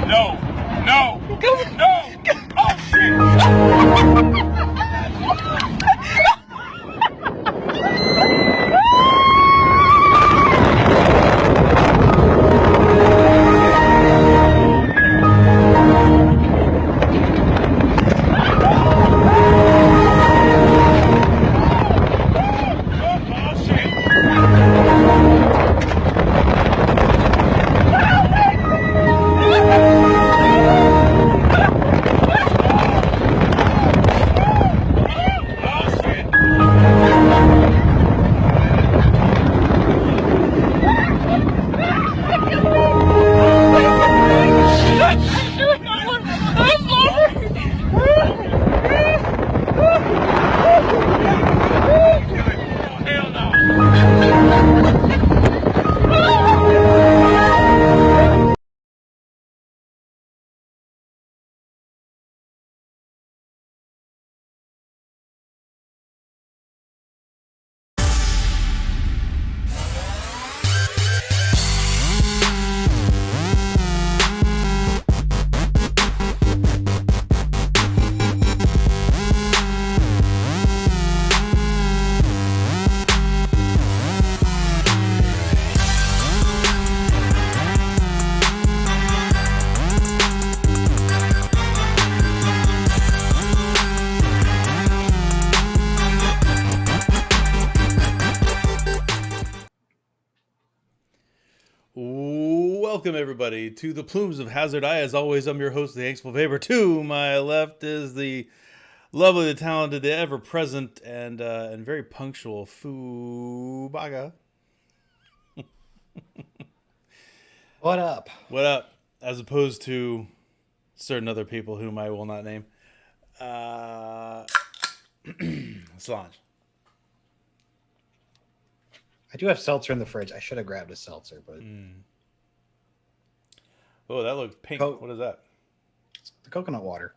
No. Oh, shit. Welcome everybody to the Plumes of Hazard. As always, I'm your host, the Hanksful Vapor. To my left is the lovely, the talented, the ever-present, and very punctual Fubaga. What up? What up? As opposed to certain other people whom I will not name. Solange. I do have seltzer in the fridge. I should have grabbed a seltzer, but Oh, that looks pink. What is that? It's the coconut water.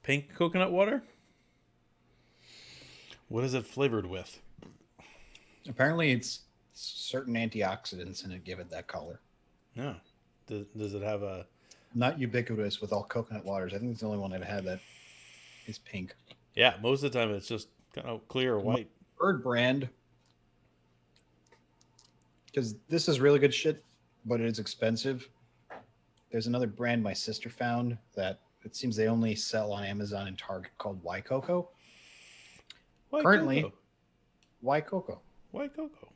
Pink coconut water? What is it flavored with? Apparently, it's certain antioxidants in it give it that color. Yeah. Does it have a... Not ubiquitous with all coconut waters. I think it's the only one I've had that is pink. Yeah, most of the time it's just kind of clear or white. Bird brand. Because this is really good shit, but it is expensive. There's another brand my sister found that it seems they only sell on Amazon and Target called Y Coco. Currently, Y Coco. Y Coco.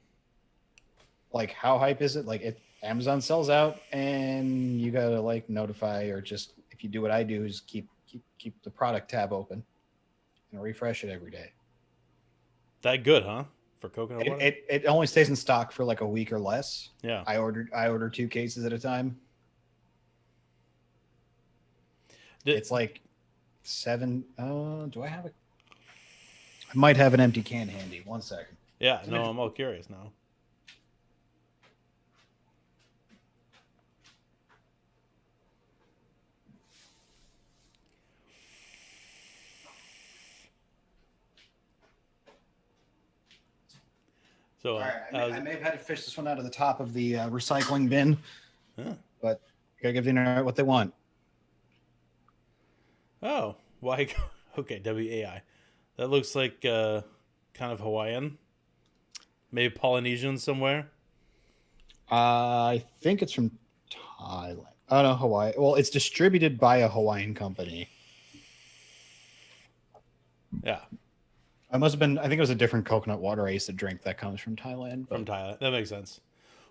Like, how hype is it? Like, Amazon sells out, and you gotta like notify, or just if you do what I do, is keep the product tab open and refresh it every day. That good, huh? For coconut water? It only stays in stock for like a week or less. Yeah. I order 2 cases at a time. It's like 7. Do I have it? I might have an empty can handy. 1 second. Yeah, no, I'm all curious now. So, all right, I may have had to fish this one out of the top of the recycling bin, but you gotta give the internet what they want. Oh, why? Okay, WAI. That looks like kind of Hawaiian, maybe Polynesian somewhere. I think it's from Thailand. Oh no, Hawaii. Well, it's distributed by a Hawaiian company. Yeah. I must have been. I think it was a different coconut water I used to drink that comes from Thailand. From Thailand, that makes sense.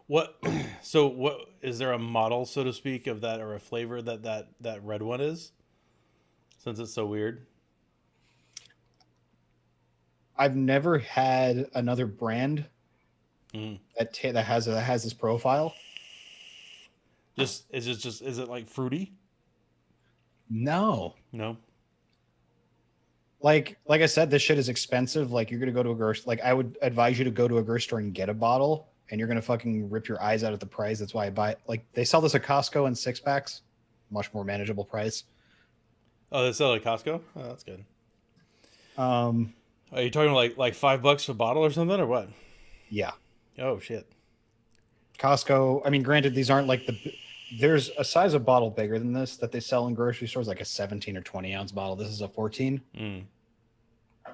What? So, what is there a model, so to speak, of that, or a flavor that red one is? Since it's so weird. I've never had another brand that has this profile. Is it like fruity? No. Like I said, this shit is expensive. Like, you're gonna go to a grocery. Like, I would advise you to go to a grocery store and get a bottle, and you're gonna fucking rip your eyes out at the price. That's why I buy it. Like, they sell this at Costco in 6-packs, much more manageable price. Oh, they sell it at Costco. Oh, that's good. Are Um, you talking like $5 a bottle or something, or what? yeah, Oh shit. Costco. I mean, granted, these aren't like There's a size of bottle bigger than this that they sell in grocery stores, like a 17 or 20-ounce bottle. This is a 14. Mm.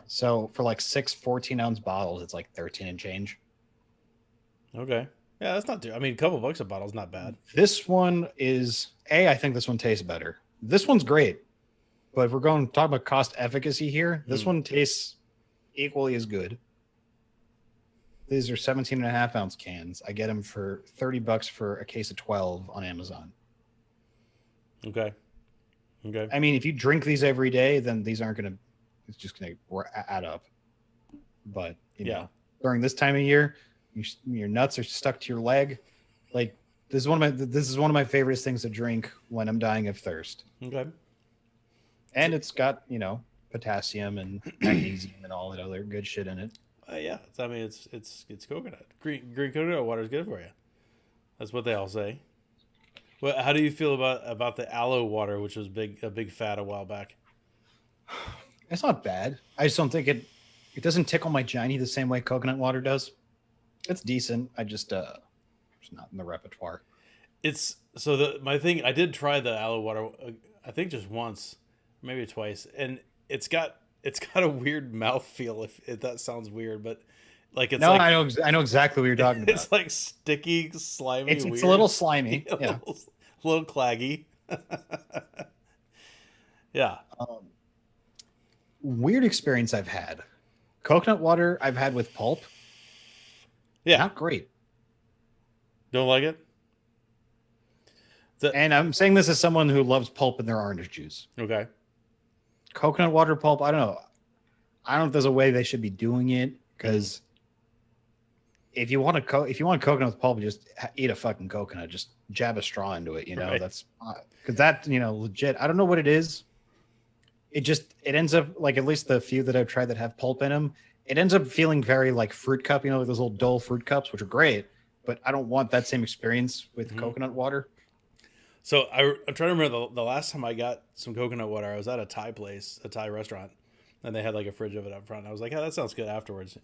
So for like 6 14-ounce bottles, it's like 13 and change. Okay. Yeah, that's not too. I mean, a couple bucks a bottle is not bad. This one is I think this one tastes better. This one's great, but if we're going to talk about cost efficacy here, this one tastes equally as good. These are 17.5-ounce cans. I get them for $30 for a case of 12 on Amazon. Okay. Okay. I mean, if you drink these every day, then these aren't going to, it's just going to add up. But, you know, during this time of year, your nuts are stuck to your leg. Like, this is one of my favorite things to drink when I'm dying of thirst. Okay. And it's got, you know, potassium and magnesium and all that other good shit in it. Yeah, I mean it's coconut. Green coconut water is good for you. That's what they all say. Well, how do you feel about the aloe water, which was a big fad a while back? It's not bad. I just don't think it doesn't tickle my Johnny the same way coconut water does. It's decent. I just it's not in the repertoire. It's my thing. I did try the aloe water. I think just once, maybe twice, and it's got a weird mouthfeel. If that sounds weird, but like it's like, I know exactly what you're talking about. It's like sticky, slimy. It's weird. a little slimy. Yeah, a little claggy. Yeah. Weird experience I've had. Coconut water I've had with pulp. Yeah, not great. Don't like it. And I'm saying this as someone who loves pulp in their orange juice. Okay. Coconut water pulp, I don't know. I don't know if there's a way they should be doing it, because if you want coconut with pulp, just eat a fucking coconut. Just jab a straw into it. You know, that's because that, you know, legit. I don't know what it is. It ends up like, at least the few that I've tried that have pulp in them, it ends up feeling very like fruit cup. You know, like those little dull fruit cups, which are great, but I don't want that same experience with coconut water. So I'm trying to remember the last time I got some coconut water. I was at a Thai restaurant, and they had like a fridge of it up front. I was like, "Oh, that sounds good." Afterwards,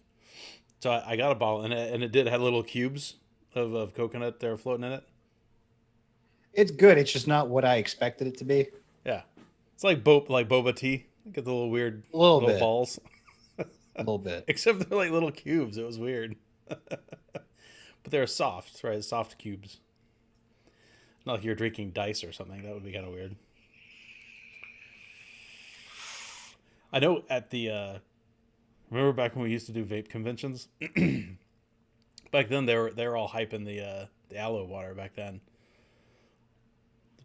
so I got a bottle, and it did have little cubes of coconut that were floating in it. It's good. It's just not what I expected it to be. Yeah, it's like boba tea. Get the little weird little bit. balls. A little bit, except they're like little cubes. It was weird, but they're soft, right? Soft cubes. Not like you're drinking dice or something. That would be kind of weird. I know at the remember back when we used to do vape conventions? Back then they were all hyping the aloe water back then.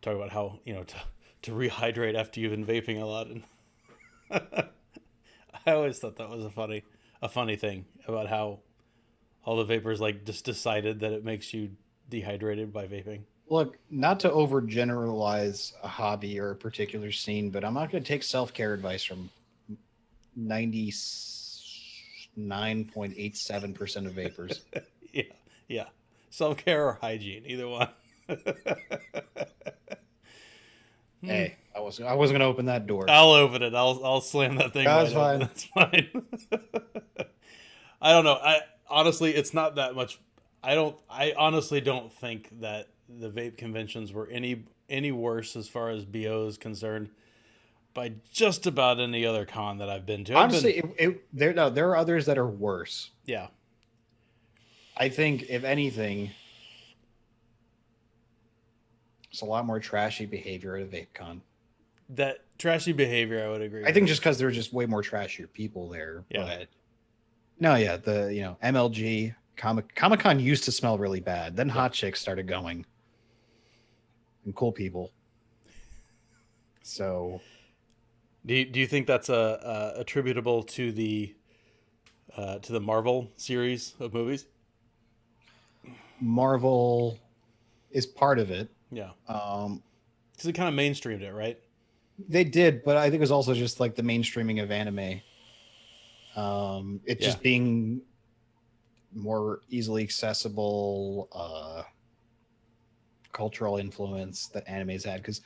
Talk about how, you know, to rehydrate after you've been vaping a lot. And I always thought that was a funny thing about how all the vapors like just decided that it makes you dehydrated by vaping. Look, not to overgeneralize a hobby or a particular scene, but I'm not going to take self-care advice from 99.87% of vapors. Yeah. Self-care or hygiene, either one. Hey, I wasn't going to open that door. I'll open it. I'll slam that thing. That's fine. That's fine. I don't know. Honestly, it's not that much. I honestly don't think that the vape conventions were any worse as far as BO is concerned by just about any other con that I've been to. Honestly, there are others that are worse. Yeah. I think, if anything, it's a lot more trashy behavior at a vape con. That trashy behavior, I would agree. I think just because there are just way more trashier people there. Yeah. But no, yeah, MLG Comic-Con used to smell really bad. Then hot chicks started going. And cool people. So, do you think that's attributable to the Marvel series of movies? Marvel is part of it. Yeah. Because it kind of mainstreamed it, right? They did, but I think it was also just like the mainstreaming of anime. Just being more easily accessible, cultural influence that anime's had, because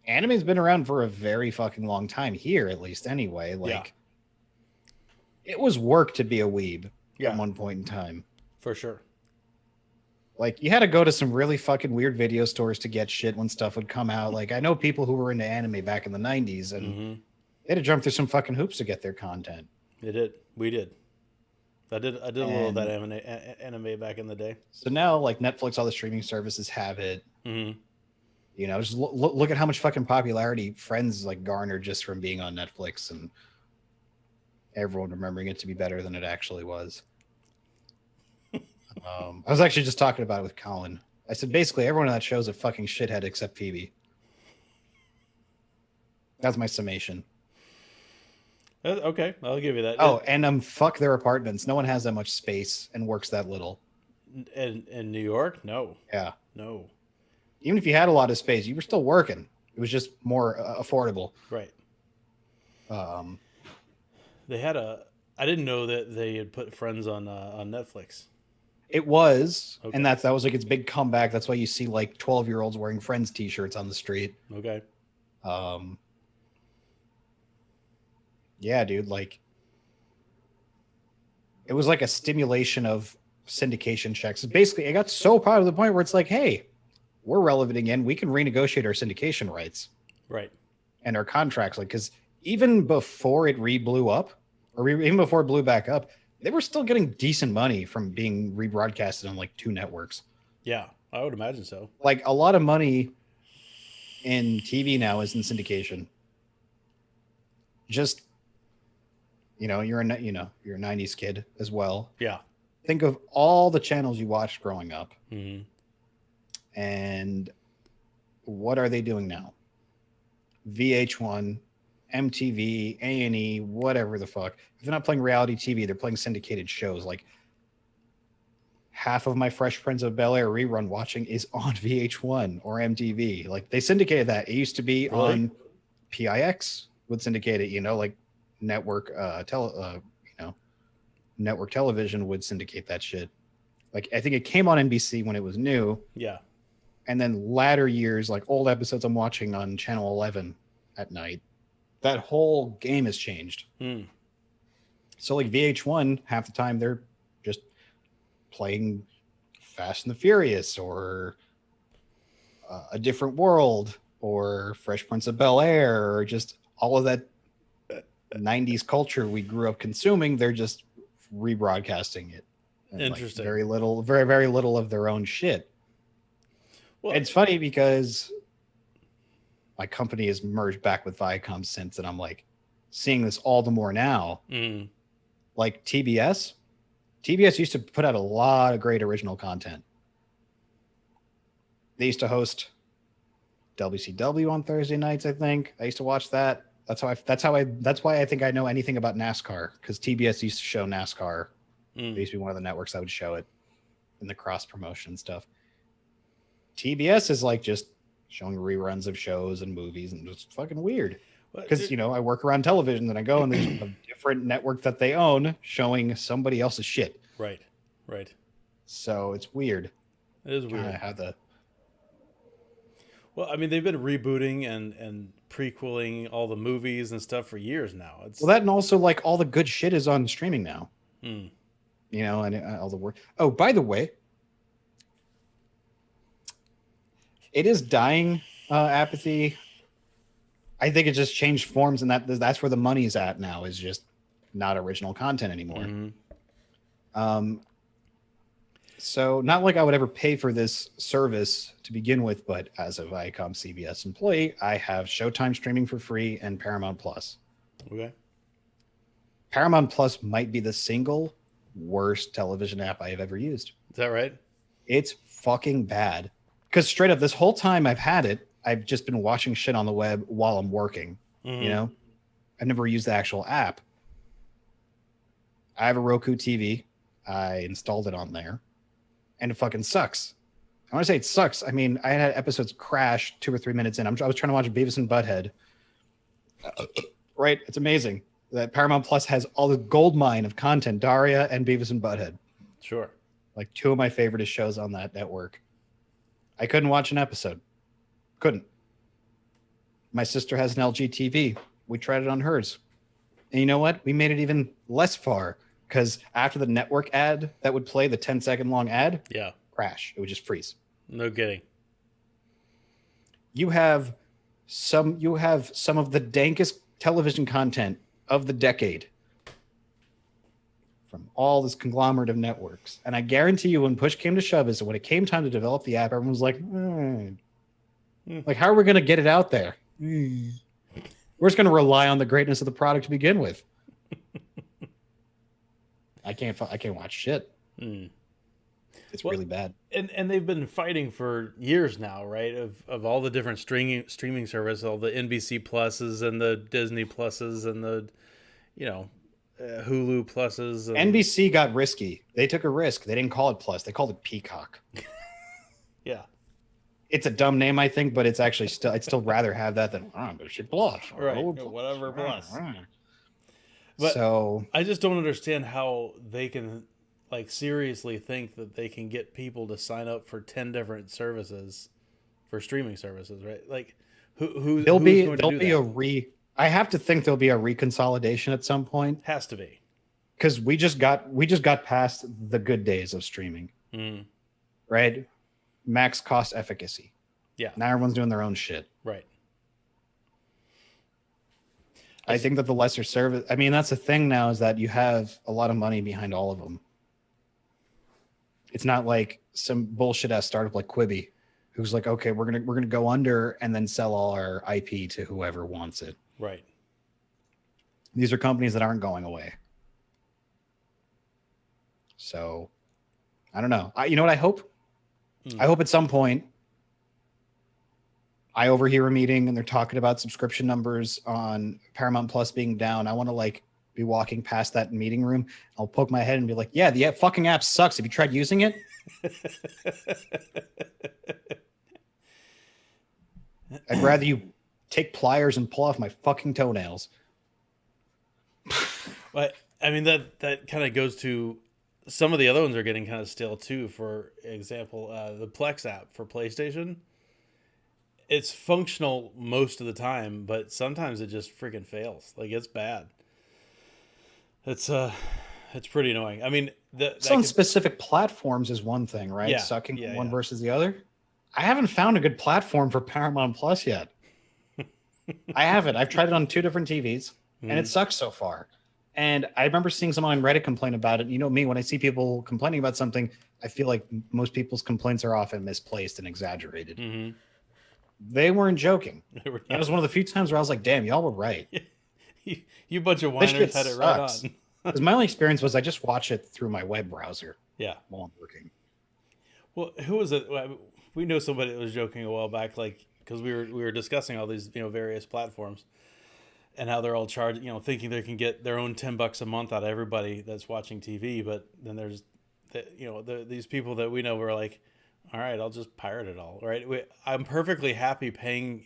anime's been around for a very fucking long time here, at least anyway. Like, it was work to be a weeb at one point in time. For sure. Like, you had to go to some really fucking weird video stores to get shit when stuff would come out. Like, I know people who were into anime back in the 90s, and they had to jump through some fucking hoops to get their content. They did. We did. I did a little of that And anime back in the day. so now, like, Netflix, all the streaming services have it. Mm-hmm. You know, just look at how much fucking popularity Friends, like, garnered just from being on Netflix and everyone remembering it to be better than it actually was. I was actually just talking about it with Colin. I said, basically, everyone on that show is a fucking shithead except Phoebe. That's my summation. Okay, I'll give you that. Oh, and fuck their apartments. No one has that much space and works that little. In New York, no, Yeah. no, Even if you had a lot of space, you were still working. It was just more affordable. right. Um, They had a. I didn't know that they had put Friends on Netflix. it was, Okay. and that was like its big comeback. That's why you see like 12-year-olds wearing Friends t-shirts on the street. Okay. Yeah, dude, like it was like a stimulation of syndication checks. Basically, it got so popular to the point where it's like, hey, we're relevant again. We can renegotiate our syndication rights Right. and our contracts. Like, because even before it re-blew up, or even before it blew back up, they were still getting decent money from being rebroadcasted on like 2 networks. Yeah, I would imagine so. Like, a lot of money in TV now is in syndication. Just, you're a 90s kid as well. Yeah. Think of all the channels you watched growing up, Mm-hmm. and what are they doing now? VH1, MTV, A&E, whatever the fuck. If they're not playing reality TV, they're playing syndicated shows. Like, half of my Fresh Prince of Bel-Air rerun watching is on VH1 or MTV. Like, they syndicated that. It used to be Really? on PIX would syndicate it, like network network television would syndicate that shit. Like, I think it came on NBC when it was new, Yeah. and then latter years, like old episodes I'm watching on channel 11 at night, that whole game has changed. Hmm. So like VH1, half the time they're just playing Fast and the Furious or A Different World or Fresh Prince of Bel-Air or just all of that 90s culture we grew up consuming. They're just rebroadcasting it. And Interesting. Like very little, very, very little of their own shit. Well, It's funny because my company has merged back with Viacom since, and I'm like seeing this all the more now. mm, Like TBS used to put out a lot of great original content. They used to host WCW on Thursday nights, I think. I used to watch that. That's why I think I know anything about NASCAR, because TBS used to show NASCAR. It used to be one of the networks that would show it in the cross promotion stuff. TBS is like just showing reruns of shows and movies, and just fucking weird. Because I work around television, and I go and there's a different network that they own showing somebody else's shit. Right. So it's weird. It is weird. How the Well, I mean, they've been rebooting and prequeling all the movies and stuff for years now. It's that, and also like all the good shit is on streaming now. Mm. And all the work. Oh, by the way, it is dying. Apathy. I think it just changed forms, and that's where the money's at now. Is just not original content anymore. Mm-hmm. So not like I would ever pay for this service to begin with, but as a Viacom CBS employee, I have Showtime streaming for free and Paramount Plus. Okay. Paramount Plus might be the single worst television app I have ever used. Is that right? It's fucking bad. Because straight up, this whole time I've had it, I've just been watching shit on the web while I'm working. Mm-hmm. I've never used the actual app. I have a Roku TV. I installed it on there, and it fucking sucks. I want to say it sucks. I mean, I had episodes crash 2 or 3 minutes in. I was trying to watch Beavis and Butthead. Right? It's amazing that Paramount Plus has all the gold mine of content, Daria and Beavis and Butthead. Sure. Like 2 of my favorite shows on that network. I couldn't watch an episode. Couldn't. My sister has an LG TV. We tried it on hers. And you know what? We made it even less far, because after the network ad that would play, the 10-second long ad, Yeah. crash. It would just freeze. No kidding. You have some of the dankest television content of the decade from all this conglomerate of networks. And I guarantee you when push came to shove is that when it came time to develop the app, everyone was like, like, how are we going to get it out there? We're just going to rely on the greatness of the product to begin with. I can't watch shit. It's really bad. And they've been fighting for years now, right? Of all the different streaming services, all the NBC Pluses and the Disney Pluses and the, Hulu Pluses. And... NBC got risky. They took a risk. They didn't call it Plus. They called it Peacock. Yeah. It's a dumb name, I think, but it's actually I'd still rather have that than Plus. Right. Whatever Plus. But so I just don't understand how they can seriously think that they can get people to sign up for 10 different services for streaming services, right? Like who's going to do that? I have to think there'll be a reconsolidation at some point. Has to be. Because we just got past the good days of streaming. Right? Max cost efficacy. Yeah. Now everyone's doing their own shit. Right. I think that the lesser service, I mean, that's the thing now is that you have a lot of money behind all of them. It's not like some bullshit ass startup like Quibi, who's like, okay, we're gonna go under and then sell all our IP to whoever wants it. Right. These are companies that aren't going away. So, I don't know. You know what I hope? I hope at some point I overhear a meeting and they're talking about subscription numbers on Paramount Plus being down. I want to be walking past that meeting room. I'll poke my head and be like, yeah, the fucking app sucks. Have you tried using it? I'd rather you take pliers and pull off my fucking toenails. But I mean, that kind of goes to some of the other ones are getting kind of stale too. For example, the Plex app for PlayStation. It's functional most of the time, but sometimes it just freaking fails. It's bad. It's pretty annoying. I mean, specific platforms is one thing, right? Yeah, Sucking from one versus the other. I haven't found a good platform for Paramount Plus yet. I haven't. I've tried it on 2 different TVs, and it sucks so far. And I remember seeing someone on Reddit complain about it. You know me, when I see people complaining about something, I feel like most people's complaints are often misplaced and exaggerated. Mm-hmm. They weren't joking. That was one of the few times where I was like, damn, y'all were right. You bunch of whiners had it right on. Because my only experience was I just watch it through my web browser. Yeah. While I'm working. Well, who was it? We know somebody that was joking a while back, because we were discussing all these, various platforms and how they're all charged, thinking they can get their own $10 a month out of everybody that's watching TV. But then there's, these people that we know were like, all right, I'll just pirate it all. Right. I'm perfectly happy paying,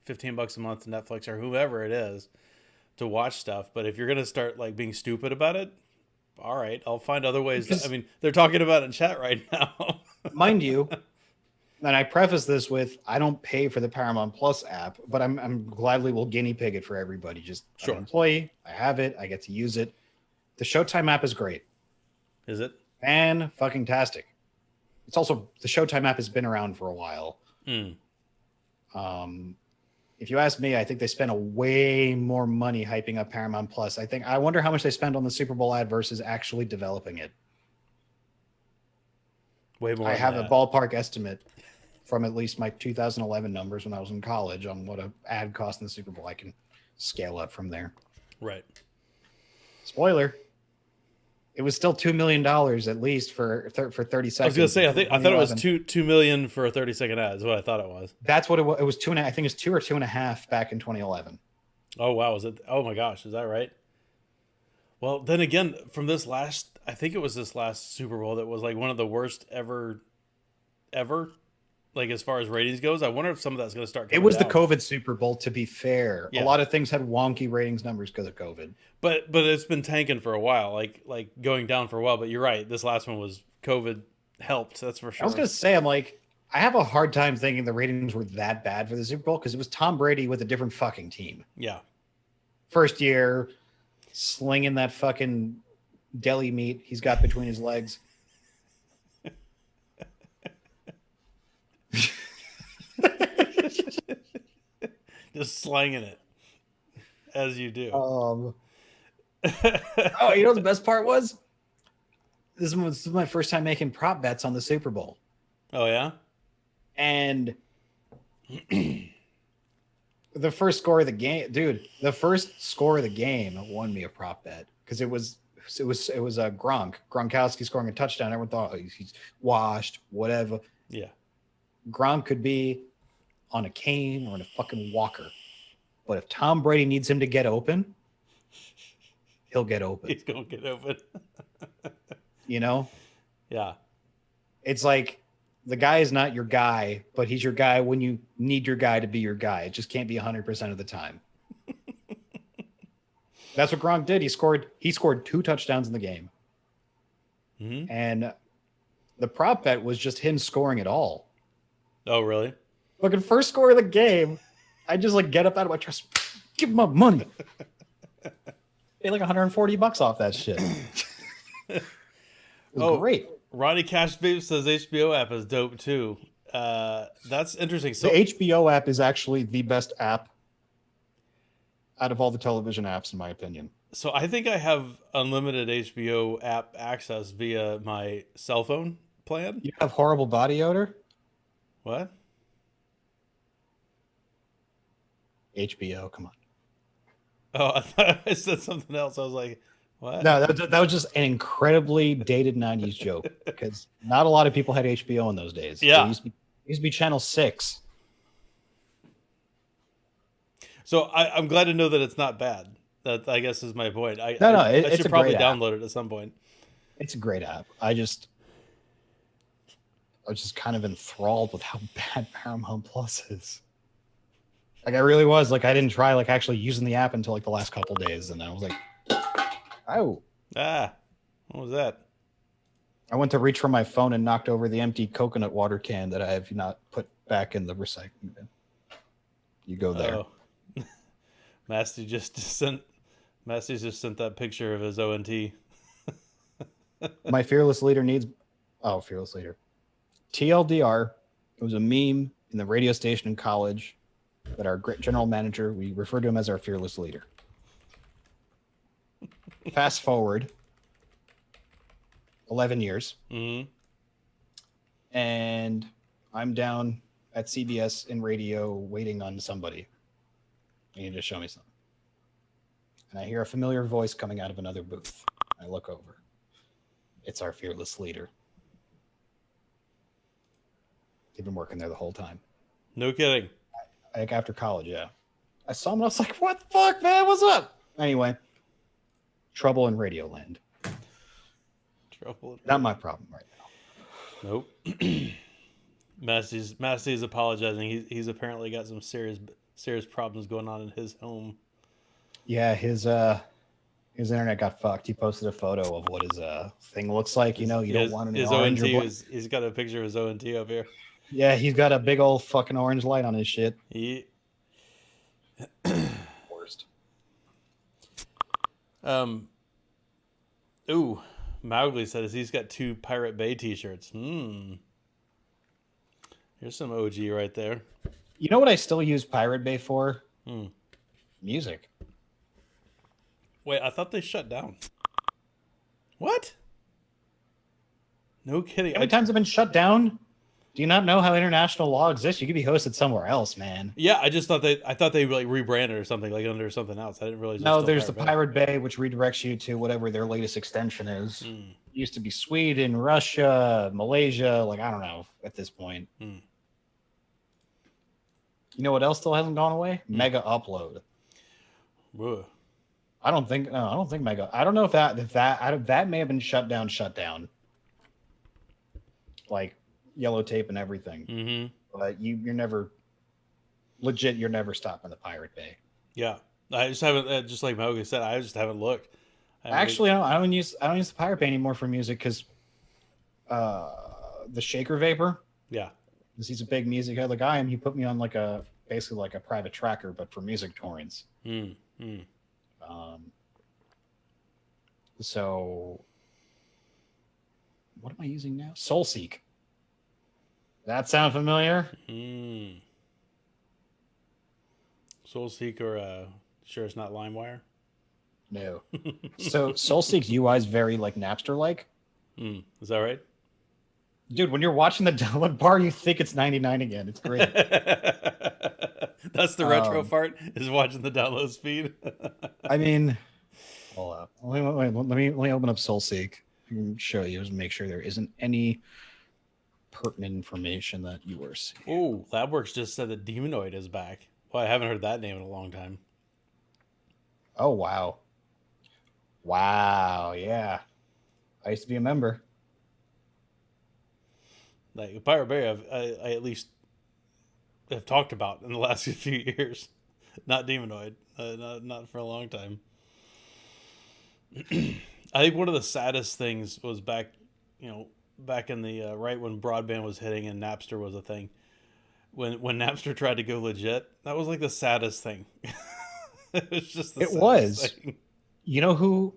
$15 a month to Netflix or whoever it is to watch stuff. But if you're going to start being stupid about it, all right, I'll find other ways. They're talking about it in chat right now. Mind you, and I preface this with, I don't pay for the Paramount Plus app, but I'm gladly will guinea pig it for everybody. Just sure. I'm an employee. I have it. I get to use it. The Showtime app is great. Is it? Fan-fucking-tastic. It's also, the Showtime app has been around for a while. If you ask me, I think they spent a way more money hyping up Paramount Plus. I wonder how much they spent on the Super Bowl ad versus actually developing it. Way more. I have a ballpark estimate from at least my 2011 numbers when I was in college on what an ad cost in the Super Bowl. I can scale up from there. Right. Spoiler. It was still $2 million at least for 30 seconds. I was gonna say, I thought it was $2 million for a 30-second ad. Is what I thought it was. That's what it was. It was 2.5. I think it was 2 or 2.5 back in 2011. Oh wow! Is it? Oh my gosh! Is that right? Well, then again, from this last, I think it was this last Super Bowl that was one of the worst ever. As far as ratings goes, I wonder if some of that's going to start. It was down. The COVID Super Bowl. To be fair, yeah. A lot of things had wonky ratings numbers because of COVID. But it's been tanking for a while, like going down for a while. But you're right. This last one was COVID helped. That's for sure. I was going to say, I have a hard time thinking the ratings were that bad for the Super Bowl because it was Tom Brady with a different fucking team. Yeah. First year, slinging that fucking deli meat he's got between his legs. Just slanging it as you do. Oh, you know what the best part was? This was my first time making prop bets on the Super Bowl. Oh yeah. And the first score of the game, dude, the first score of the game won me a prop bet because it was a Gronkowski scoring a touchdown. Everyone thought, oh, he's washed, whatever. Yeah. Gronk could be on a cane or in a fucking walker. But if Tom Brady needs him to get open, he'll get open. He's gonna get open. You know? Yeah. It's like the guy is not your guy, but he's your guy when you need your guy to be your guy. It just can't be 100% of the time. That's what Gronk did. He scored 2 touchdowns in the game. Mm-hmm. And the prop bet was just him scoring it all. Oh, really? Look, at first score of the game, I just like get up out of my chest, give him my money. Paid like $140 off that shit. It was great. Ronnie Cash Vape says HBO app is dope too. That's interesting. So The HBO app is actually the best app out of all the television apps, in my opinion. So I think I have unlimited HBO app access via my cell phone plan. You have horrible body odor? What? HBO, come on. Oh, I thought I said something else. I was like, what? No, that was just an incredibly dated 90s joke because not a lot of people had HBO in those days. Yeah. It used to be Channel 6. So I'm glad to know that it's not bad. That I guess is my point. I it's should a probably great app. download it at some point. It's a great app. I was just kind of enthralled with how bad Paramount Plus is. Like I really was. Like I didn't try like actually using the app until like the last couple days, and then I was like, oh. What was that? I went to reach for my phone and knocked over the empty coconut water can that I have not put back in the recycling bin. You go there. Oh. Masty's just sent that picture of his ONT. My fearless leader needs. Oh, fearless leader. TLDR. It was a meme in the radio station in college that our general manager, we refer to him as our fearless leader. Fast forward 11 years. Mm-hmm. And I'm down at CBS in radio waiting on somebody. You need to show me something. And I hear a familiar voice coming out of another booth. I look over. It's our fearless leader. They've been working there the whole time. No kidding. Like after college, yeah. I saw him and I was like, what the fuck, man? What's up? Anyway, trouble in Radio Land. Not my problem right now. Nope. Masty's apologizing. He's apparently got some serious problems going on in his home. Yeah, his internet got fucked. He posted a photo of what his thing looks like. You know, you don't want an orange. He's got a picture of his ONT up here. Yeah, he's got a big old fucking orange light on his shit. Worst. Ooh, Mowgli says he's got 2 Pirate Bay t-shirts. Here's some OG right there. You know what I still use Pirate Bay for? Music. Wait, I thought they shut down. What? No kidding. How many times have been shut down? Do you not know how international law exists? You could be hosted somewhere else, man. Yeah, I thought they like rebranded or something, like under something else. I didn't realize. No, there's the Pirate Bay, which redirects you to whatever their latest extension is. Used to be Sweden, Russia, Malaysia. Like I don't know at this point. You know what else still hasn't gone away? Mega Upload. Ugh. I don't think Mega. I don't know if that may have been shut down. Like yellow tape and everything. But you're never stopping the Pirate Bay. Yeah, I just haven't. Just like Mowgli said, I just haven't looked. Actually, I don't use the Pirate Bay anymore for music because the Shaker Vapor. Yeah, because he's a big music head like I am. He put me on basically like a private tracker, but for music torrents. So what am I using now? SoulSeek. That sound familiar? Soulseek or sure it's not LimeWire. No. So SoulSeek's UI is very like Napster-like. Is that right? Dude, when you're watching the download bar, you think it's 99 again. It's great. That's the retro part, is watching the download speed. I mean, hold up. Let me open up SoulSeek and show you, just make sure there isn't any pertinent information that you are seeing. Oh, LabWorks just said that Demonoid is back. Well, I haven't heard that name in a long time. Oh, wow. Wow, yeah. I used to be a member. Like Pirate Bay, I at least have talked about in the last few years. Not Demonoid, not for a long time. I think one of the saddest things was back in the right when broadband was hitting and Napster was a thing. When Napster tried to go legit, that was like the saddest thing. It was just the saddest thing. You know who?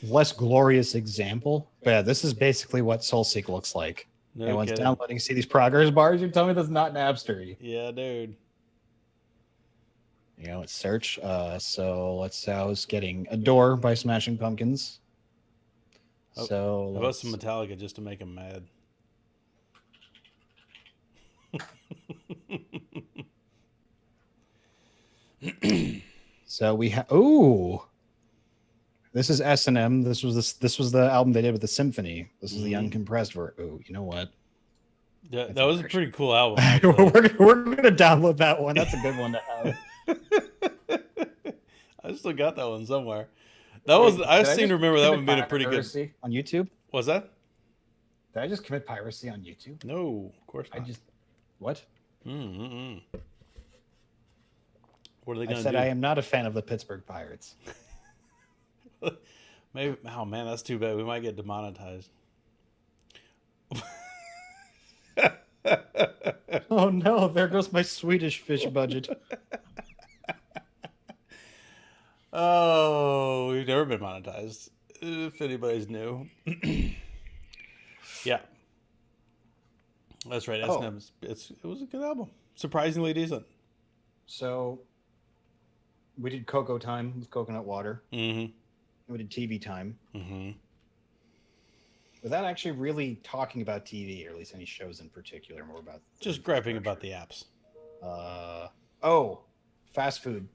Less glorious example. But yeah, this is basically what SoulSeek looks like. No Anyone's kidding. downloading, see these progress bars? You tell me that's not Napster. Yeah, dude. You know, let's search. So let's say I was getting Adore by Smashing Pumpkins. So How about some Metallica just to make him mad? So we have. Ooh, this is S&M. This was the album they did with the Symphony. This is the uncompressed version. Ooh, you know what? Yeah, that was a pretty cool album. we're gonna download that one. That's a good one to have. I still got that one somewhere. I seem to remember that one being a pretty good on YouTube. Was that? Did I just commit piracy on YouTube? No, of course not. What? What are they going to do? I said I am not a fan of the Pittsburgh Pirates. Maybe. Oh man, that's too bad. We might get demonetized. Oh no! There goes my Swedish fish budget. Oh, we've never been monetized. If anybody's new. Yeah. That's right. S&M's, it was a good album. Surprisingly decent. So we did Cocoa Time with Coconut Water. Mm-hmm. We did TV Time. Mm-hmm. Without actually really talking about TV, or at least any shows in particular, more about just griping about the apps. Fast food.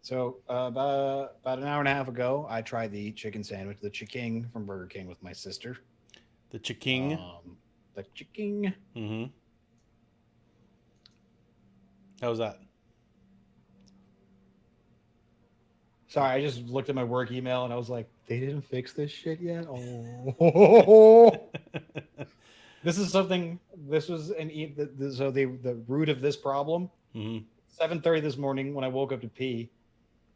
So about an hour and a half ago, I tried the chicken sandwich, the Chiking from Burger King with my sister. The Chiking? The Chiking. Mm-hmm. How was that? Sorry, I just looked at my work email and I was like, they didn't fix this shit yet? Oh. This was the root of this problem. 7:30 this morning when I woke up to pee,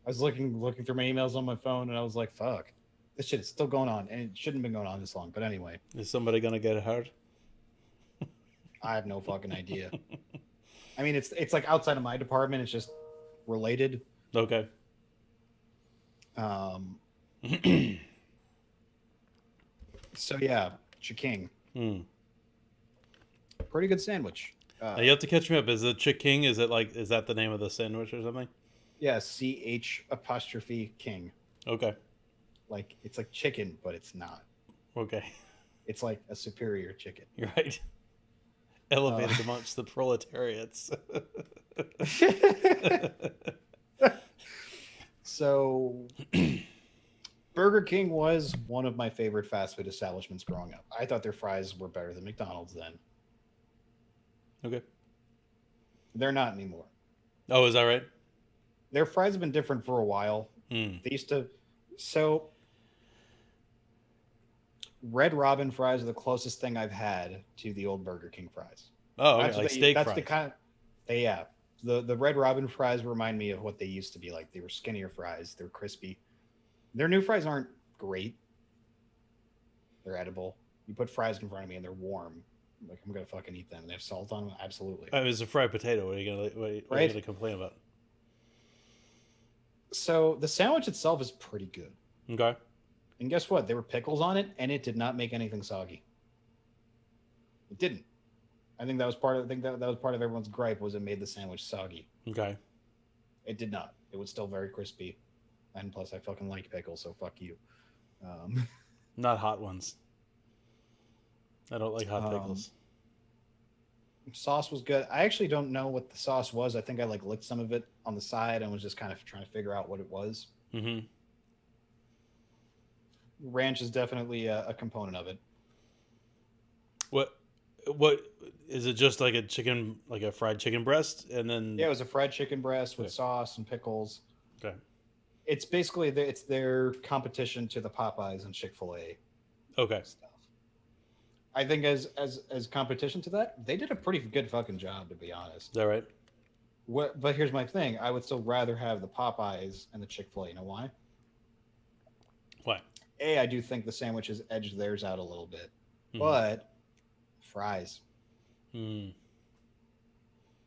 I was looking through my emails on my phone and I was like, fuck, this shit is still going on and it shouldn't have been going on this long. But anyway. Is somebody going to get hurt? I have no fucking idea. I mean, it's like outside of my department. It's just related. Okay. So yeah, Chiking. Pretty good sandwich. You have to catch me up. Is it Chiking? Is that the name of the sandwich or something? Yeah, CH''King. Okay. Like it's like chicken, but it's not. Okay. It's like a superior chicken. You're right. Elevated amongst the proletariats. So, Burger King was one of my favorite fast food establishments growing up. I thought their fries were better than McDonald's then. Okay. They're not anymore. Oh, is that right? Their fries have been different for a while. They used to... So, Red Robin fries are the closest thing I've had to the old Burger King fries. Oh, okay. Like steak fries. The kind of... The Red Robin fries remind me of what they used to be like. They were skinnier fries. They were crispy. Their new fries aren't great. They're edible. You put fries in front of me and they're warm. Like, I'm going to fucking eat them. They have salt on them? Absolutely. It's a fried potato. What are you going to complain about? So the sandwich itself is pretty good. Okay. And guess what? There were pickles on it and it did not make anything soggy. It didn't. I think that was part of. I think that was part of everyone's gripe was it made the sandwich soggy. Okay. It did not. It was still very crispy, and plus I fucking like pickles, so fuck you. Not hot ones. I don't like hot pickles. Sauce was good. I actually don't know what the sauce was. I think I like licked some of it on the side and was just kind of trying to figure out what it was. Mm-hmm. Ranch is definitely a component of it. What is it? Just like a chicken, like a fried chicken breast, and then Yeah, it was a fried chicken breast with sauce and pickles. Okay. It's basically it's their competition to the Popeyes and Chick-fil-A Okay. stuff. I think as competition to that, they did a pretty good fucking job, to be honest. Is that right? But here's my thing: I would still rather have the Popeyes and the Chick-fil-A. You know why? Why? I do think the sandwiches edged theirs out a little bit, Mhm. but fries. Mm.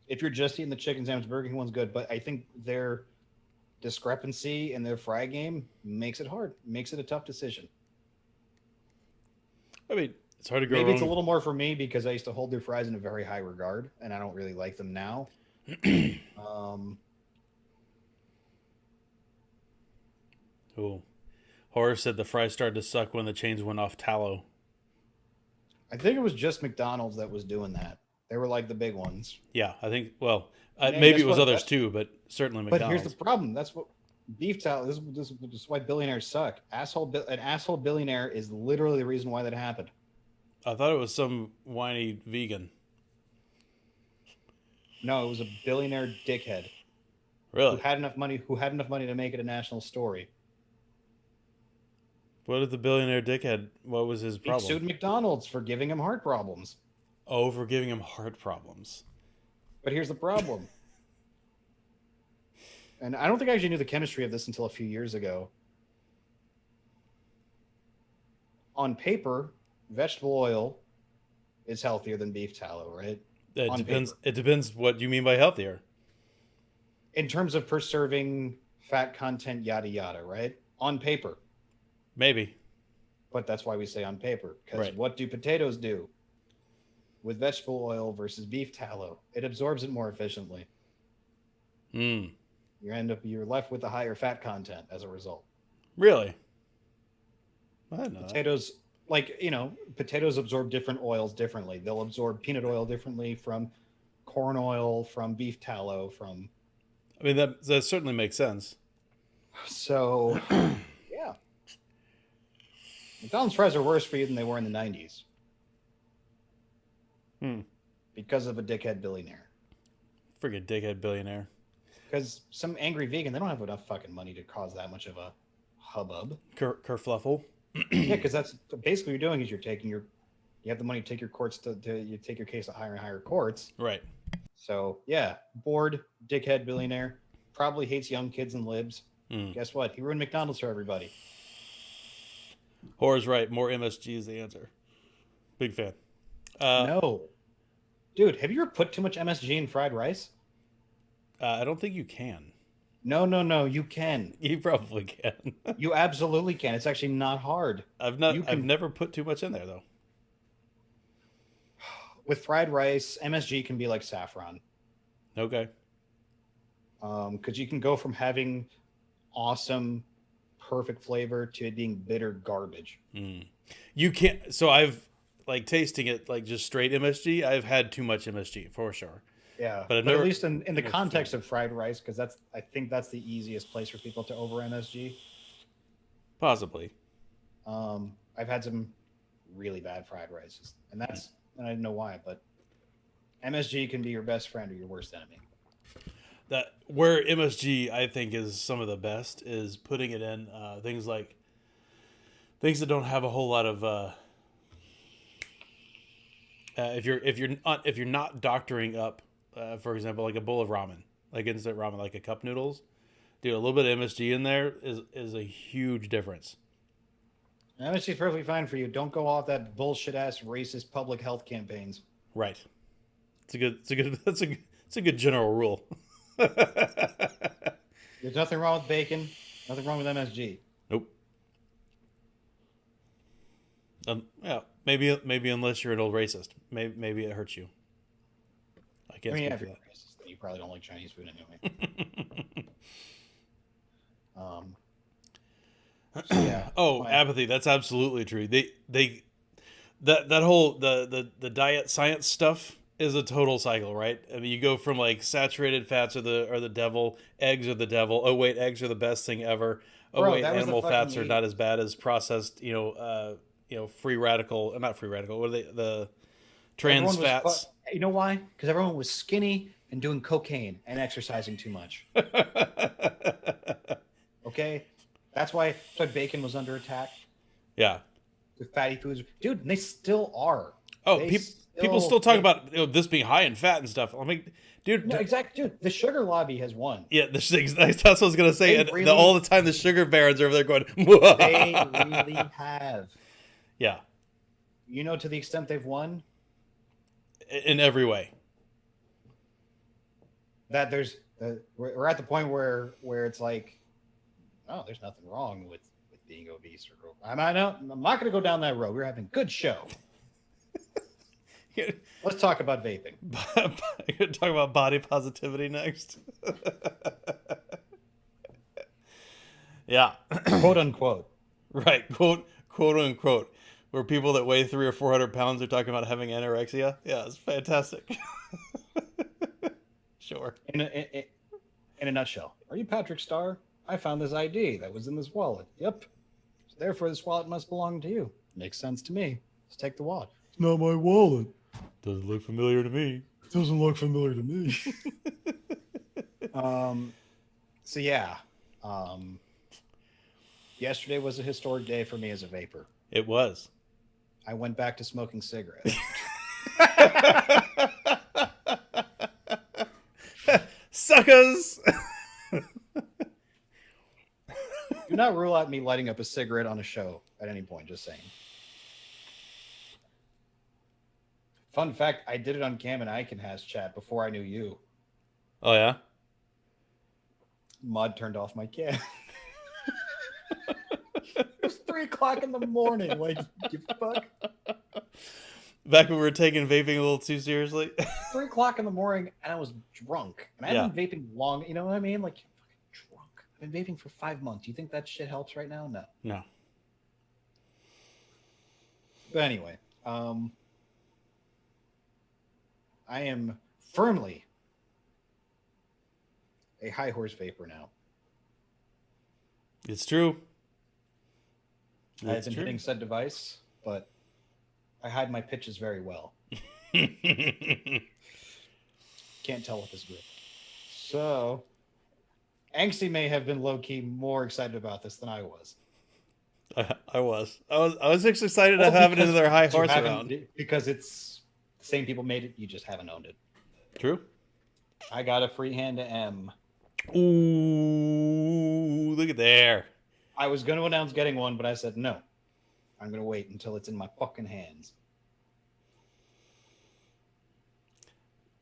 If you're just eating the chicken sandwich, Burger King one's good, but I think their discrepancy in their fry game makes it hard, makes it a tough decision. I mean, it's hard to go Maybe wrong. it's a little more for me because I used to hold their fries in a very high regard, and I don't really like them now. Ooh. Horace said the fries started to suck when the chains went off tallow. I think it was just McDonald's that was doing that. They were like the big ones. Yeah, I think. Well, Yeah, maybe guess it was what? others too, but certainly But McDonald's. here's the problem: that's what beef tallow. This is why billionaires suck. An asshole billionaire is literally the reason why that happened. I thought it was some whiny vegan. No, it was a billionaire dickhead Really? who had enough money to make it a national story. What did the billionaire dickhead? What was his He problem? sued McDonald's for giving him heart problems. Oh, for giving him heart problems. But here's the problem. And I don't think I actually knew the chemistry of this until a few years ago. On paper, vegetable oil is healthier than beef tallow, right? It On depends. paper. It depends what you mean by healthier. In terms of per serving fat content, yada yada, right? On paper. Maybe. But that's why we say on paper. Because Right. what do potatoes do with vegetable oil versus beef tallow? It absorbs it more efficiently. Hmm. You're left with a higher fat content as a result. Really? I didn't know that. Potatoes, potatoes absorb different oils differently. They'll absorb peanut oil differently from corn oil, from beef tallow, from. I mean, that certainly makes sense. So, yeah. McDonald's fries are worse for you than they were in the 90s. Because of a dickhead billionaire. Friggin' dickhead billionaire. Because some angry vegan, they don't have enough fucking money to cause that much of a hubbub. Kerfluffle. Yeah, because that's basically what you're doing is you have the money to take your courts you take your case to higher and higher courts. Right. So yeah, bored dickhead billionaire, probably hates young kids and libs. Mm. Guess what? He ruined McDonald's for everybody. Horace's right. More MSG is the answer. Big fan. No, dude, have you ever put too much MSG in fried rice? I don't think you can. No, you can. You probably can. You absolutely can. It's actually not hard. I've never put too much in there though. With fried rice, MSG can be like saffron. Okay. Because you can go from having awesome, perfect flavor to it being bitter garbage. Mm. You can't. So I've tasting it like just straight MSG. I've had too much MSG for sure. Yeah, but at never, least in the context of fried rice, because I think that's the easiest place for people to over MSG. Possibly. I've had some really bad fried rices, and I didn't know why, but MSG can be your best friend or your worst enemy. That where MSG I think is some of the best is putting it in things that don't have a whole lot of. If you're not doctoring up, for example, like a bowl of ramen, like instant ramen, like a cup noodles, dude, a little bit of MSG in there is a huge difference. MSG is perfectly fine for you. Don't go off that bullshit ass racist public health campaigns. Right. It's a good general rule. There's nothing wrong with bacon. Nothing wrong with MSG. Nope. Yeah, maybe unless you're an old racist, maybe it hurts you. can't I mean, speak if to you're that. racist, then you probably don't like Chinese food anyway. So yeah. Oh, My- apathy. That's absolutely true. That whole the diet science stuff is a total cycle, right? I mean, you go from like saturated fats are the devil, eggs are the devil. Oh wait, eggs are the best thing ever. Oh Bro, wait, that was the animal fucking fats are not 80s. as bad as processed. Free radical, not free radical. What are they? The trans Everyone was, fats. you know why? Because everyone was skinny and doing cocaine and exercising too much. Okay, that's why bacon was under attack Yeah. with fatty foods, dude. And they still are. Oh, They people still still talk about this being high in fat and stuff. I mean, dude, no, exactly, dude. The sugar lobby has won. yeah, that's what I was gonna say. They And really- all the time, the sugar barons are over there going, They really have. yeah, You know, to the extent they've won, in every way. that we're at the point where it's like, oh, there's nothing wrong with being obese or I'm not going to go down that road. We're having a good show. Let's talk about vaping. You're gonna talk about body positivity next. Yeah, Quote unquote. right. Quote unquote. Where people that weigh 300 or 400 pounds are talking about having anorexia. Yeah, it's fantastic. Sure. In a nutshell. Are you Patrick Starr? I found this ID that was in this wallet. Yep. So therefore, this wallet must belong to you. Makes sense to me. Let's take the wallet. It's not my wallet. Doesn't look familiar to me. Doesn't look familiar to me. So yeah. Yesterday was a historic day for me as a vapor. It was. I went back to smoking cigarettes. Suckers. Do not rule out me lighting up a cigarette on a show at any point, just saying. Fun fact, I did it on Cam and Ike and Has chat before I knew you. Oh yeah. Mud turned off my cam. It was 3:00 in the morning. Like, you fuck. Back when we were taking vaping a little too seriously. 3:00 in the morning, and I was drunk. And I've Yeah. been vaping long. You know what I mean? Like, you're fucking drunk. I've been vaping for 5 months. You think that shit helps right now? No. No. But anyway, I am firmly a high horse vapor now. It's true. I've It's been true. hitting said device, but I hide my pitches very well. Can't tell with this group. So, Angsty may have been low-key more excited about this than I was. I was just excited to have it into their high horse round. Because it's the same people made it, you just haven't owned it. True. I got a freehand to M. Ooh, look at there. I was going to announce getting one, but I said no. I'm going to wait until it's in my fucking hands.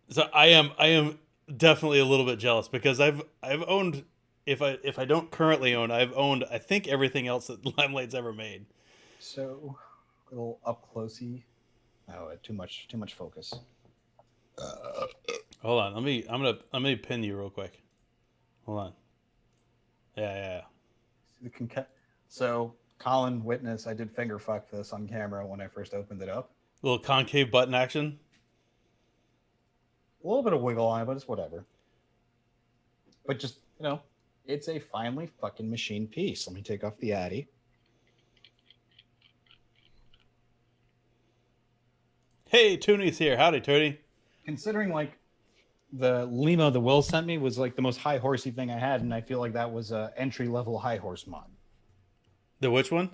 So I am definitely a little bit jealous because I've owned, if I don't currently own, I've owned I think everything else that Limelight's ever made. So, a little up closey. Oh, too much focus. Hold on, I'm gonna pin you real quick. Hold on. Yeah. So, Colin witness, I did finger fuck this on camera when I first opened it up. Little concave button action. A little bit of wiggle on it, but it's whatever. But just, it's a finely fucking machine piece. Let me take off the Addy. Hey, Toonie's here. Howdy, Toonie. Considering, like, the Limo the Will sent me was, like, the most high horsey thing I had, and I feel like that was a entry-level high horse mod. The which one?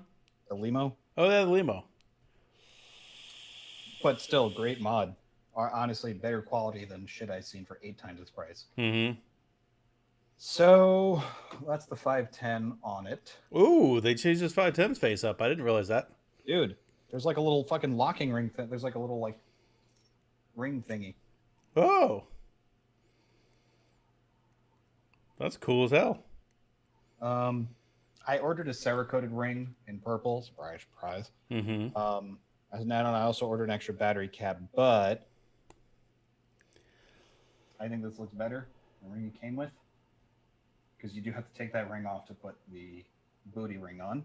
The Limo. Oh, yeah, the Limo. But still, great mod. Are honestly better quality than shit I've seen for 8 times its price. Mm-hmm. So that's the 510 on it. Ooh, they changed this 510's face up. I didn't realize that. Dude, there's like a little fucking locking ring thing. There's like a little like ring thingy. Oh. That's cool as hell. I ordered a Cerakoted ring in purple. Surprise. Mm-hmm. I also ordered an extra battery cap, but I think this looks better. The ring you came with, because you do have to take that ring off to put the booty ring on.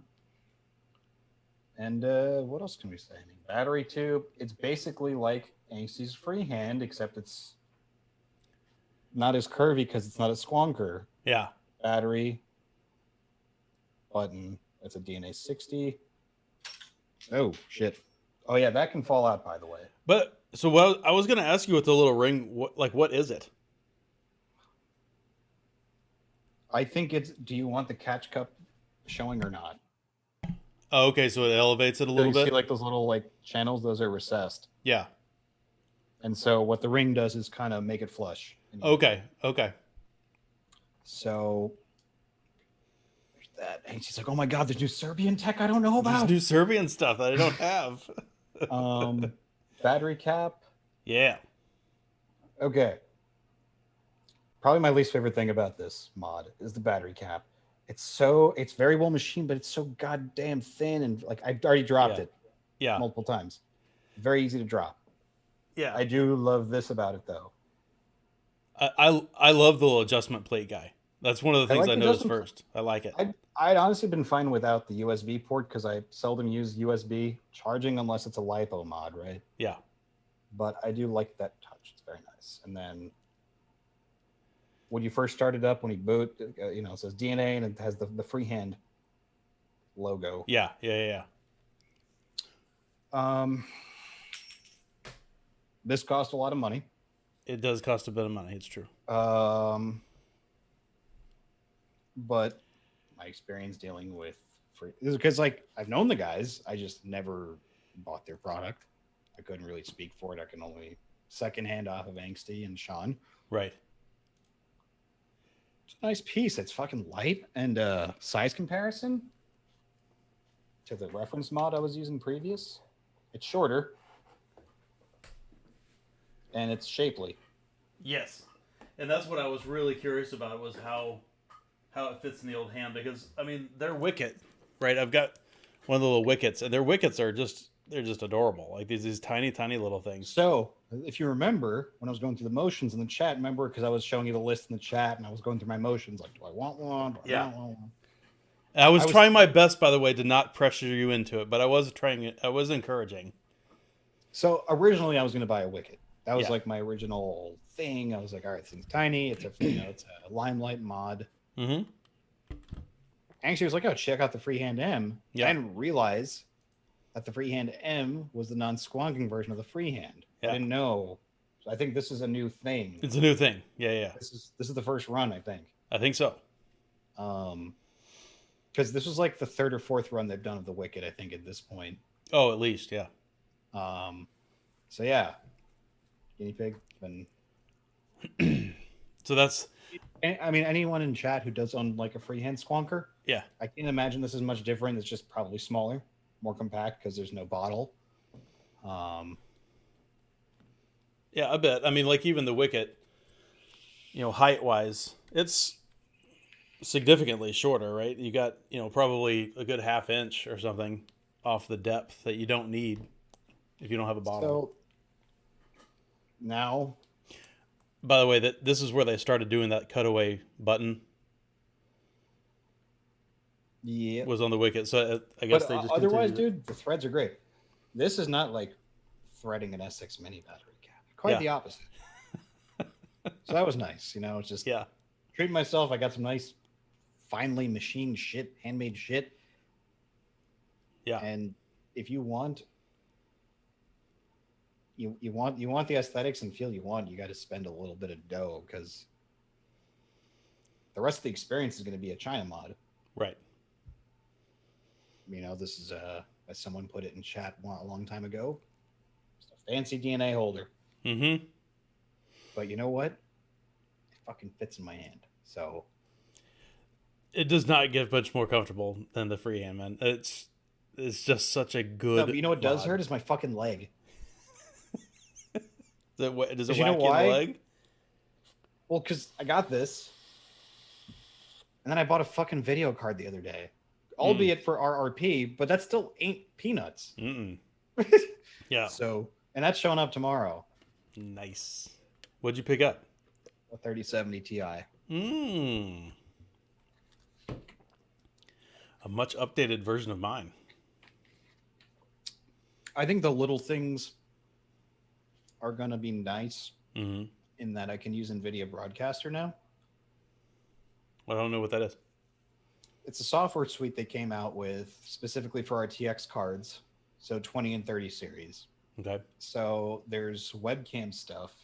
And what else can we say? I mean, battery tube. It's basically like Angsty's freehand, except it's not as curvy because it's not a squonker. Yeah. Battery button. That's a DNA 60. Oh shit. Oh yeah, that can fall out, by the way. But so what I was going to ask you with the little ring, what is it? I think it's. Do you want the catch cup showing or not? Oh, okay, so it elevates it a So little you bit. see like those little like channels. Those are recessed. Yeah. And so what the ring does is kind of make it flush. Okay. Okay. So there's that. And she's like, "Oh my god, there's new Serbian tech I don't know There's about." new Serbian stuff that I don't have. Battery cap. Yeah. Okay. Probably my least favorite thing about this mod is the battery cap. It's very well machined, but it's so goddamn thin, and like I've already dropped it Yeah. multiple times. Very easy to drop. Yeah. I do love this about it though. I love the little adjustment plate guy. That's one of the things I noticed first. I like it. I'd honestly been fine without the USB port because I seldom use USB charging unless it's a LiPo mod, right? Yeah. But I do like that touch. It's very nice. And then when you first start it up, when you boot, it says DNA and it has the freehand logo. Yeah. Yeah. This cost a lot of money. It does cost a bit of money. It's true. But my experience dealing with because like I've known the guys, I just never bought their product. I couldn't really speak for it. I can only secondhand off of Angsty and Sean. Right. It's a nice piece. It's fucking light and size comparison to the reference mod I was using previous. It's shorter and it's shapely. Yes. And that's what I was really curious about was how it fits in the old hand because I mean they're wicket, right? I've got one of the little wickets and their wickets are just adorable. Like these tiny little things. So if you remember when I was going through the motions in the chat, remember because I was showing you the list in the chat and I was going through my motions like, do I want one? Do I not want one? I was trying my best, by the way, to not pressure you into it, but I was trying it. I was encouraging. So originally I was going to buy a wicket. That was like my original thing. I was like, all right, this thing's tiny. It's it's a Limelight mod. Mm-hmm. Actually, was like, oh, check out the Freehand M. Yeah. I didn't realize that the Freehand M was the non-squonking version of the Freehand. Yeah. I didn't know. So I think this is a new thing. It's a new thing. Yeah. This is the first run, I think. I think so. Because this was like the third or fourth run they've done of the Wicket, I think, at this point. Oh, at least, yeah. So yeah, guinea pig. So that's. I mean, anyone in chat who does own like a freehand squonker, Yeah. I can't imagine this is much different. It's just probably smaller, more compact because there's no bottle. Yeah, I bet. I mean, like even the Wicket, height wise, it's significantly shorter, right? You got, probably a good half inch or something off the depth that you don't need if you don't have a bottle. So now, by the way, this is where they started doing that cutaway button. yeah, Was on the Wicket, so I guess they just otherwise, continued. dude, the threads are great. This is not like threading an S6 mini battery cap. Quite the opposite. So that was nice. It's just treating myself. I got some nice, finely machined shit, handmade shit. Yeah. And if you want, you want the aesthetics and feel you want, you got to spend a little bit of dough because the rest of the experience is going to be a China mod. Right. This is as someone put it in chat a long time ago, just a fancy DNA holder. Mm-hmm. But you know what? It fucking fits in my hand. So it does not get much more comfortable than the freehand, man. It's just such a good. No, but you know what does mod. hurt is my fucking leg. Does it whack you you know in the why? leg? Well, because I got this, and then I bought a fucking video card the other day, albeit for RRP, but that still ain't peanuts. Mm-mm. Yeah. So, and that's showing up tomorrow. Nice. What'd you pick up? a 3070 Ti. A much updated version of mine. I think the little things are going to be nice Mm-hmm. in that I can use NVIDIA Broadcaster now. I don't know what that is. It's a software suite they came out with specifically for RTX cards, so 20 and 30 series. Okay. So there's webcam stuff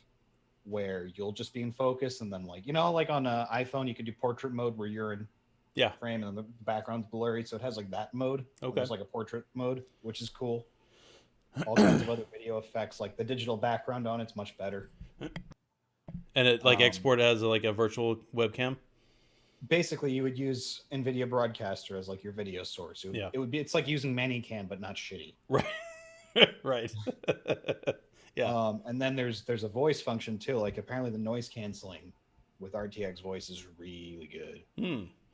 where you'll just be in focus, and then like like on an iPhone, you can do portrait mode where you're in frame and the background's blurry, so it has like that mode. Okay. There's like a portrait mode, which is cool. All kinds of other video effects, like the digital background on it's much better. And it like export as like a virtual webcam. Basically, you would use NVIDIA Broadcaster as like your video source. It's like using ManyCam, but not shitty. Right. Right. Yeah. And then there's a voice function too. Like apparently the noise canceling with RTX voice is really good.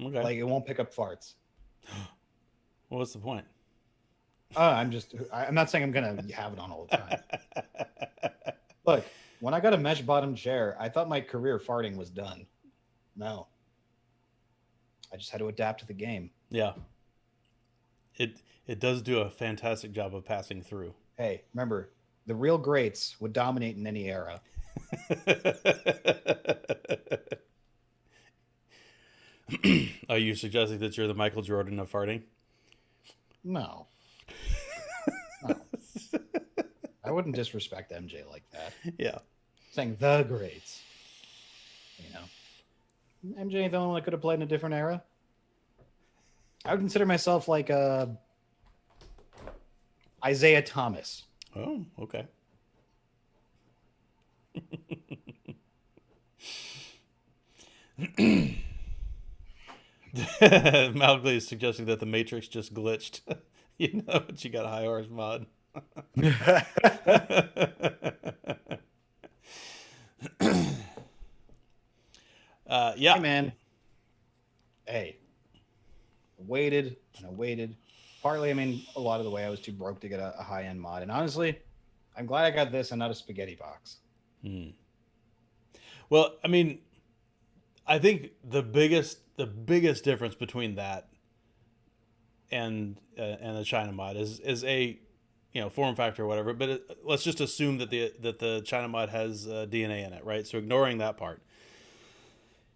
Okay. Like it won't pick up farts. Well, what's the point? I'm not saying I'm gonna have it on all the time. Look, when I got a mesh bottom chair, I thought my career farting was done. No. I just had to adapt to the game. Yeah. It does do a fantastic job of passing through. Hey, remember, the real greats would dominate in any era. Are you suggesting that you're the Michael Jordan of farting? No. I wouldn't disrespect MJ like that. Yeah. Saying the greats. MJ ain't the only one that could have played in a different era. I would consider myself like Isaiah Thomas. Oh, okay. Malgley is suggesting that the Matrix just glitched. But you got a high horse mod. Yeah. Hey, man. Hey. I waited. Partly, a lot of the way I was too broke to get a high-end mod. And honestly, I'm glad I got this and not a spaghetti box. Well, I think the biggest difference between that and the China mod is a form factor or whatever. But let's just assume that the China mod has DNA in it, right? So ignoring that part,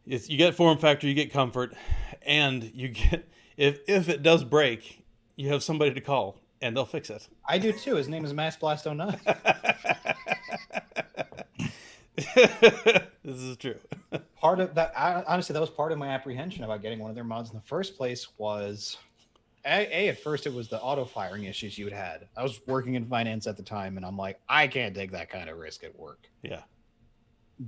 you get form factor, you get comfort, and you get if it does break, you have somebody to call and they'll fix it. I do too. His name is Mass Blast 09. This is true. Part of that, honestly, that was part of my apprehension about getting one of their mods in the first place was, at first it was the auto firing issues you had. I was working in finance at the time, and I'm like, I can't take that kind of risk at work. Yeah.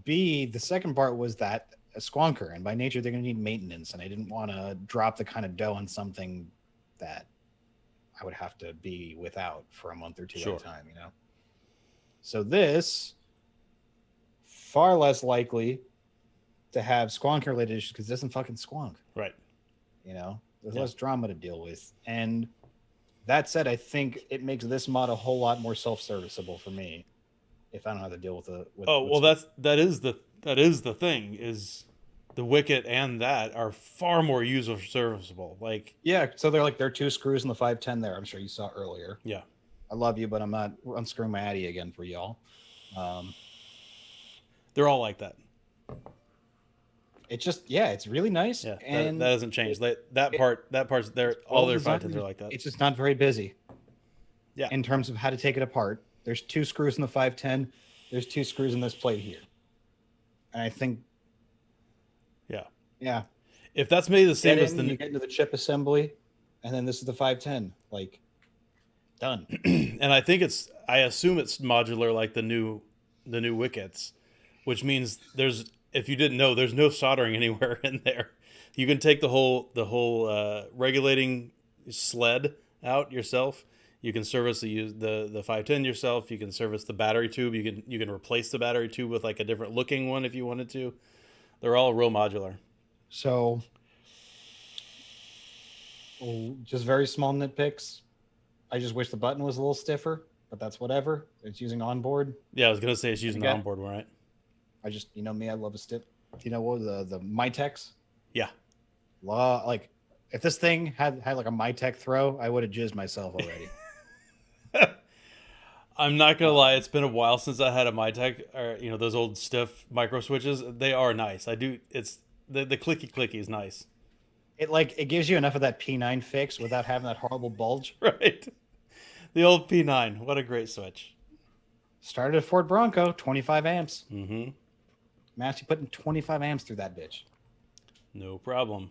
B, the second part was that a squonker, and by nature they're going to need maintenance, and I didn't want to drop the kind of dough on something that I would have to be without for a month or two at a time, So this, far less likely to have squonk related issues because it doesn't fucking squonk. Right. There's less drama to deal with. And that said, I think it makes this mod a whole lot more self-serviceable for me if I don't have to deal with it. That is the thing is the Wicket and that are far more user serviceable. Like, yeah. So there are two screws in the 510 there. I'm sure you saw earlier. Yeah. I love you, but I'm not unscrewing my Addy again for y'all. They're all like that. It's just, it's really nice. Yeah, and that hasn't changed. That part's there. All their 510s are like that. It's just not very busy. Yeah. In terms of how to take it apart, there's two screws in the 510. There's two screws in this plate here, and I think. Yeah. If that's made the same as you get into the chip assembly, and then this is the 510. Like, done. And I assume it's modular like the new Wickets, which means if you didn't know, there's no soldering anywhere in there. You can take the whole regulating sled out yourself. You can service the 510 yourself. You can service the battery tube. You can replace the battery tube with like a different looking one if you wanted to. They're all real modular. So, just very small nitpicks. I just wish the button was a little stiffer, but that's whatever. It's using onboard. Yeah, I was gonna say it's using the onboard one, right? I just, me, I love a stiff. You know what, the Mitex? Yeah. Like, if this thing had like a Mitech throw, I would have jizzed myself already. I'm not gonna lie, it's been a while since I had a Mitech, or those old stiff micro switches. They are nice. I do. It's the clicky is nice. It gives you enough of that P9 fix without having that horrible bulge. Right. The old P9. What a great switch. Started at Ford Bronco, 25 amps. Mm-hmm. Mass, you putting 25 amps through that bitch. No problem.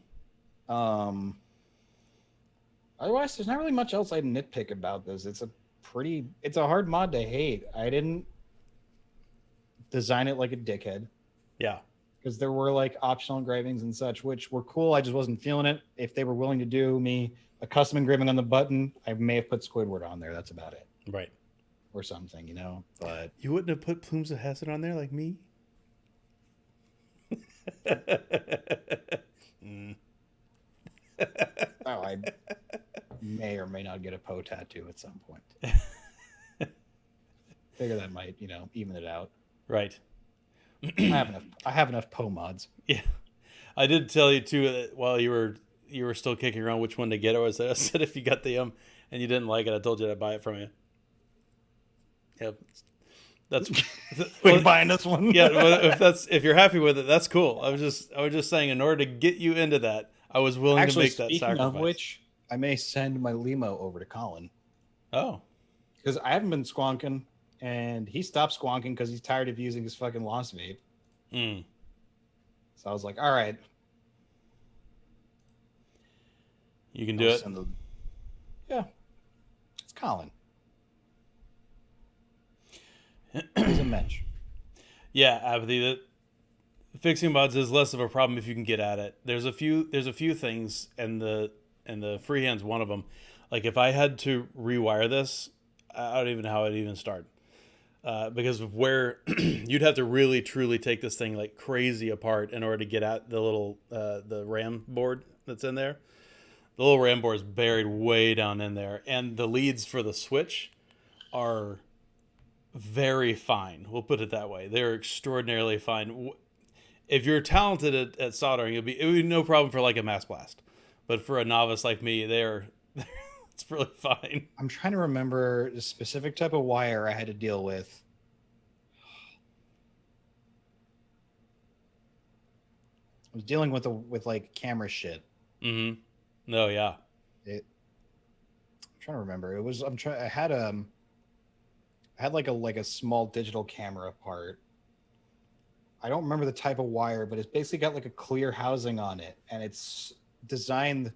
Otherwise, there's not really much else I'd nitpick about this. It's a hard mod to hate. I didn't design it like a dickhead. Yeah. Because there were like optional engravings and such, which were cool. I just wasn't feeling it. If they were willing to do me a custom engraving on the button, I may have put Squidward on there. That's about it. Right. Or something, But you wouldn't have put Plumes of Hazard on there like me? I may or may not get a Poe tattoo at some point. Figure that might, even it out. Right. I have enough Poe mods. Yeah. I did tell you too that while you were still kicking around which one to get. I said if you got the and you didn't like it, I told you to buy it from you. Yep. That's We're buying this one. Yeah, but if you're happy with it, that's cool. I was just saying, in order to get you into that, I was willing to make that sacrifice. Of which, I may send my limo over to Colin. Oh, because I haven't been squonking, and he stopped squonking because he's tired of using his fucking Lost Vape. So I was like, all right, you can do it. Yeah, it's Colin. He's a mensch. Yeah, Apathy. That fixing mods is less of a problem if you can get at it. There's a few things, and the freehand's one of them. Like if I had to rewire this, I don't even know how I'd even start, because of where you'd have to really truly take this thing like crazy apart in order to get at the little the RAM board that's in there. The little RAM board is buried way down in there, and the leads for the switch are very fine. We'll put it that way. They're extraordinarily fine. If you're talented at soldering, it would be no problem for like a mass blast. But for a novice like me, it's really fine. I'm trying to remember the specific type of wire I had to deal with. I was dealing with like camera shit. Mm-hmm. No, yeah. I'm trying to remember. I had like a small digital camera part. I don't remember the type of wire, but it's basically got like a clear housing on it, and it's designed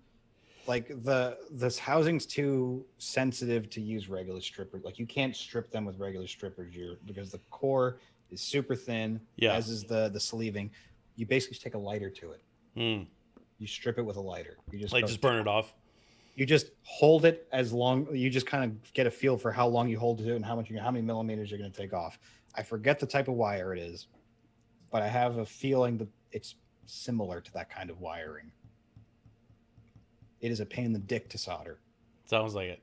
like this housing's too sensitive to use regular strippers. Like you can't strip them with regular strippers because the core is super thin, as is the sleeving. You basically just take a lighter to it. You strip it with a lighter. You just burn it off. You just hold it as long. You just kind of get a feel for how long you hold it and how many millimeters you're going to take off. I forget the type of wire it is, but I have a feeling that it's similar to that kind of wiring. It is a pain in the dick to solder. Sounds like it.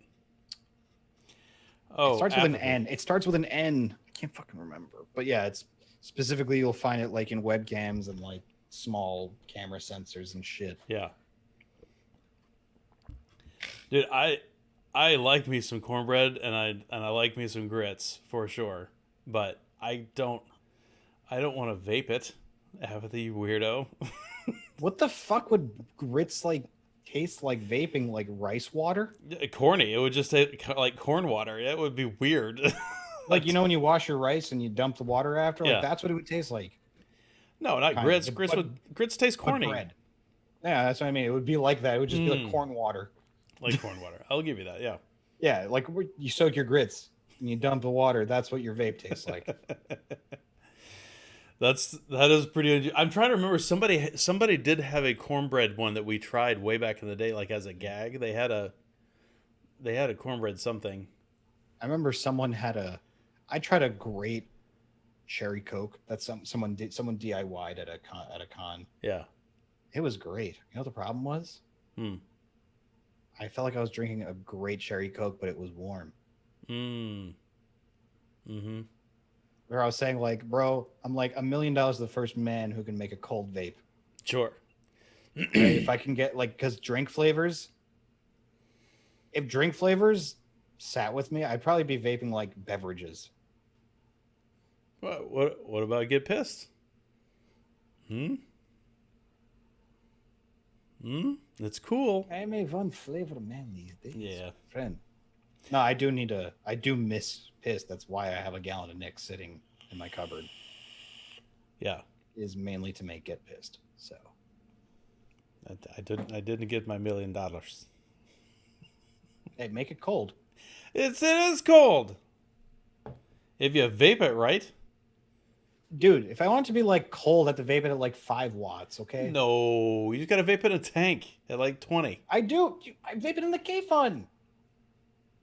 Oh, it starts with an N. It starts with an N. I can't fucking remember, but yeah, it's specifically you'll find it like in webcams and like small camera sensors and shit. Yeah. Dude, I like me some cornbread and I like me some grits for sure, but I don't want to vape it. Apathy, you weirdo. What the fuck would grits like taste like vaping? Like rice water? Corny. It would just taste like corn water. It would be weird. Like when you wash your rice and you dump the water after, like that's what it would taste like. No, not grits. Grits taste corny. Bread. Yeah, that's what I mean. It would be like that. It would just be like corn water. Like corn water. I'll give you that, yeah. Yeah, like you soak your grits and you dump the water. That's what your vape tastes like. That is pretty. I'm trying to remember. Somebody did have a cornbread one that we tried way back in the day, like as a gag. They had a cornbread something. I remember I tried a great cherry Coke that someone DIY'd at a con. Yeah, it was great. You know what the problem was? I felt like I was drinking a great cherry Coke, but it was warm. Mm-hmm. where I was saying like, bro, I'm like $1 million the first man who can make a cold vape. Sure. Right? If I can get like, because if drink flavors sat with me, I'd probably be vaping like beverages. What about get pissed? It's cool. I may one flavor man these days. Yeah. Friend. No, I do miss piss. That's why I have a gallon of Nick sitting in my cupboard. Yeah. Is mainly to make get pissed. So I didn't get my $1 million. hey, make it cold. It is cold. If you vape it right. Dude, if I want it to be like cold, I have to vape it at like 5 watts, okay? No, you just gotta vape in a tank at like 20. I do. I vape it in the K-Fun.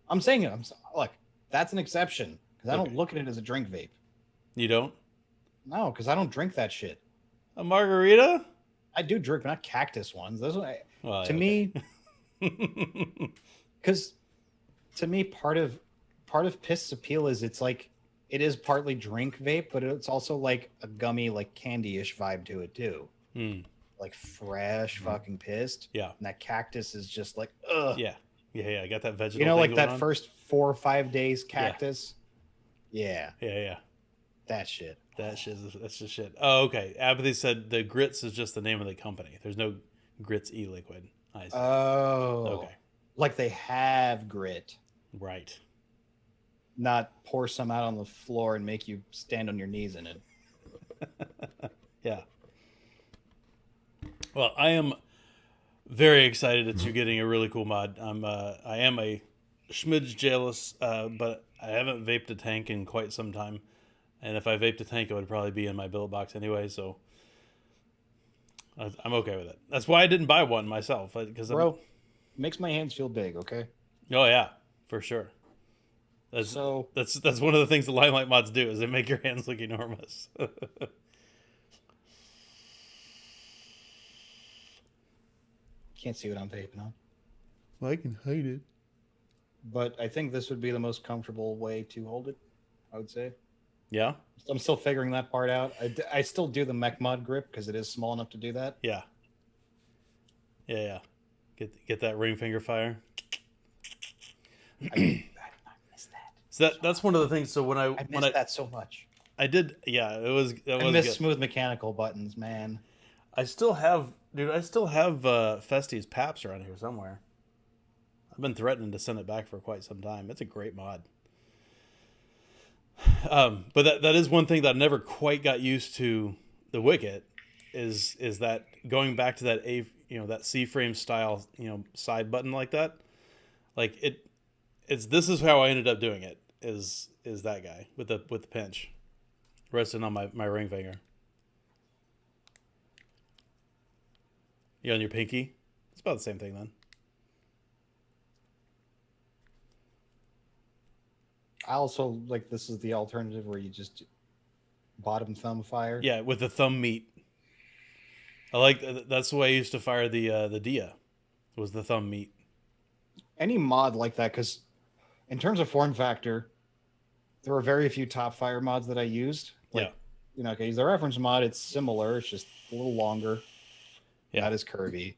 I'm saying it. Look, that's an exception. Because I don't look at it as a drink vape. You don't? No, because I don't drink that shit. A margarita? I do drink, but not cactus ones. Those Well, to okay. me, because to me, part of piss appeal is it's like it is partly drink vape, but it's also like a gummy, like candy-ish vibe to it too. Like fresh fucking pissed. Yeah. And that cactus is just like, ugh. Yeah. I got that vegetable. You know, thing like going that on. first 4 or 5 days cactus. Yeah. Yeah. That shit. That's just shit. Oh, okay. Apathy said the grits is just the name of the company. There's no grits e-liquid. I see. Oh. Okay. Like they have grit. Right. Not pour some out on the floor and make you stand on your knees in it. Yeah. Well, I am very excited that you're getting a really cool mod. I am a schmidge jealous, but I haven't vaped a tank in quite some time. And if I vaped a tank, it would probably be in my billet box anyway, so I'm okay with it. That's why I didn't buy one myself. Bro, makes my hands feel big, okay? Oh, yeah, for sure. That's one of the things the Limelight mods do, is they make your hands look enormous. Can't see what I'm vaping on. Well, I can hide it. But I think this would be the most comfortable way to hold it, I would say. Yeah? I'm still figuring that part out. I still do the mech mod grip because it is small enough to do that. Yeah. Get that ring finger fire. I miss that. So that's one of the things. So when I miss that so much. I did, yeah, it was I miss good. smooth mechanical buttons, man. I still have Festi's Paps around here somewhere. I've been threatening to send it back for quite some time. It's a great mod. But that is one thing that I never quite got used to the Wicket is that going back to that that C-frame style, side button like that. Like this is how I ended up doing it is that guy with the pinch resting on my ring finger. You on your pinky? It's about the same thing then. I also like this is the alternative where you just bottom thumb fire. Yeah, with the thumb meat. I like that's the way I used to fire the Dia. Was the thumb meat. Any mod like that, because in terms of form factor, there were very few top fire mods that I used. Like, okay, the reference mod, it's similar. It's just a little longer. Yeah. Not as curvy.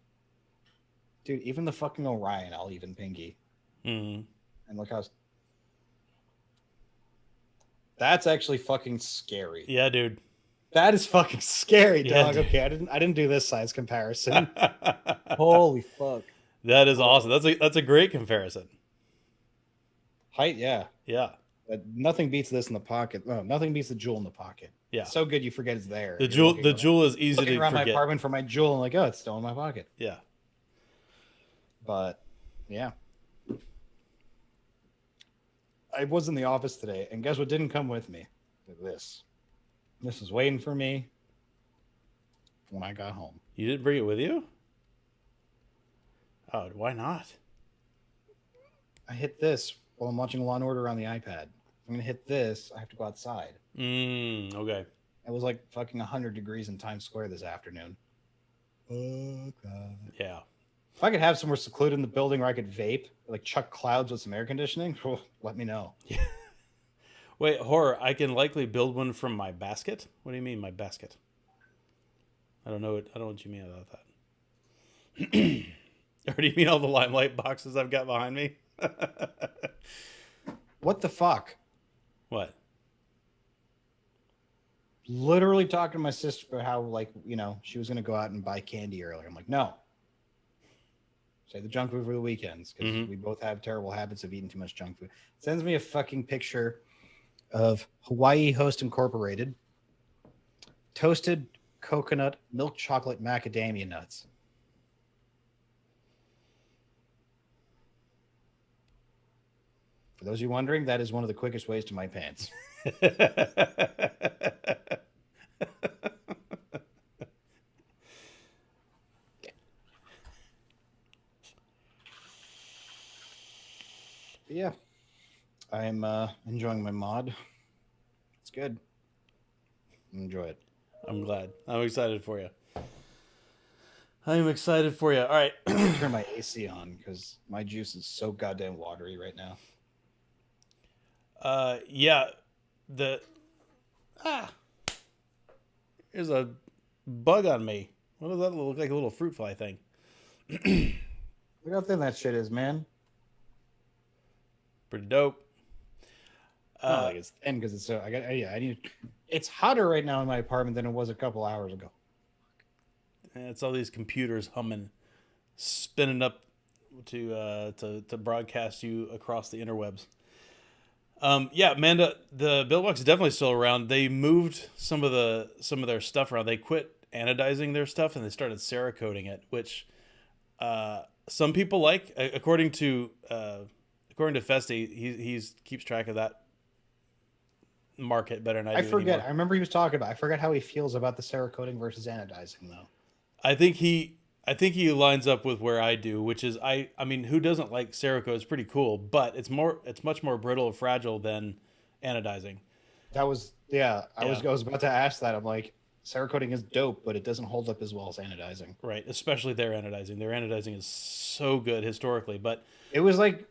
Dude, even the fucking Orion, I'll even pinky. Mm-hmm. And look how... That's actually fucking scary. Yeah, dude. That is fucking scary, dog. Dude. Okay, I didn't do this size comparison. Holy fuck. That is awesome. That's a great comparison. Height, yeah. Yeah. But nothing beats this in the pocket. No, nothing beats the jewel in the pocket. Yeah. It's so good you forget it's there. The jewel is easy looking to around forget. my apartment for my jewel and like, oh, it's still in my pocket. Yeah. But yeah. I was in the office today, and guess what didn't come with me? This. This was waiting for me when I got home. You didn't bring it with you? Oh, why not? I hit this while I'm watching Law and Order on the iPad. I'm gonna hit this. I have to go outside. Okay. It was like fucking 100 degrees in Times Square this afternoon. Oh god. Yeah. If I could have somewhere secluded in the building where I could vape, like chuck clouds with some air conditioning, let me know. Wait, horror. I can likely build one from my basket. What do you mean, my basket? I don't know. I don't know what you mean about that. Or do you mean all the Limelight boxes I've got behind me? What the fuck? What? Literally talking to my sister about how, like, you know, she was going to go out and buy candy earlier. I'm like, no. Say the junk food for the weekends, because we both have terrible habits of eating too much junk food. Sends me a fucking picture of Hawaii Host Incorporated toasted coconut milk chocolate macadamia nuts. For those of you wondering, that is one of the quickest ways to my pants. Yeah, I'm enjoying my mod. It's good. Enjoy it. I'm glad. I'm excited for you. I am excited for you. All right. Turn my AC on because my juice is so goddamn watery right now. Yeah. There's a bug on me. What does that look like? A little fruit fly thing. Look how thin that shit is, man. Pretty dope. Not like it's thin because it's so. I need. It's hotter right now in my apartment than it was a couple hours ago. It's all these computers humming, spinning up to broadcast you across the interwebs. Yeah, Amanda, the Buildbox is definitely still around. They moved some of their stuff around. They quit anodizing their stuff and they started Cerakoting it, which some people like. According to Festi, he keeps track of that market better than I do. I forget. Anymore. I remember he was talking about. I forget how he feels about the Cerakoting versus anodizing, though. I think he lines up with where I do, which is I mean, who doesn't like Cerakote? It's pretty cool, but it's much more brittle and fragile than anodizing. That was I was about to ask that. I'm like, Cerakoting is dope, but it doesn't hold up as well as anodizing. Right, especially their anodizing. Their anodizing is so good historically, but it was like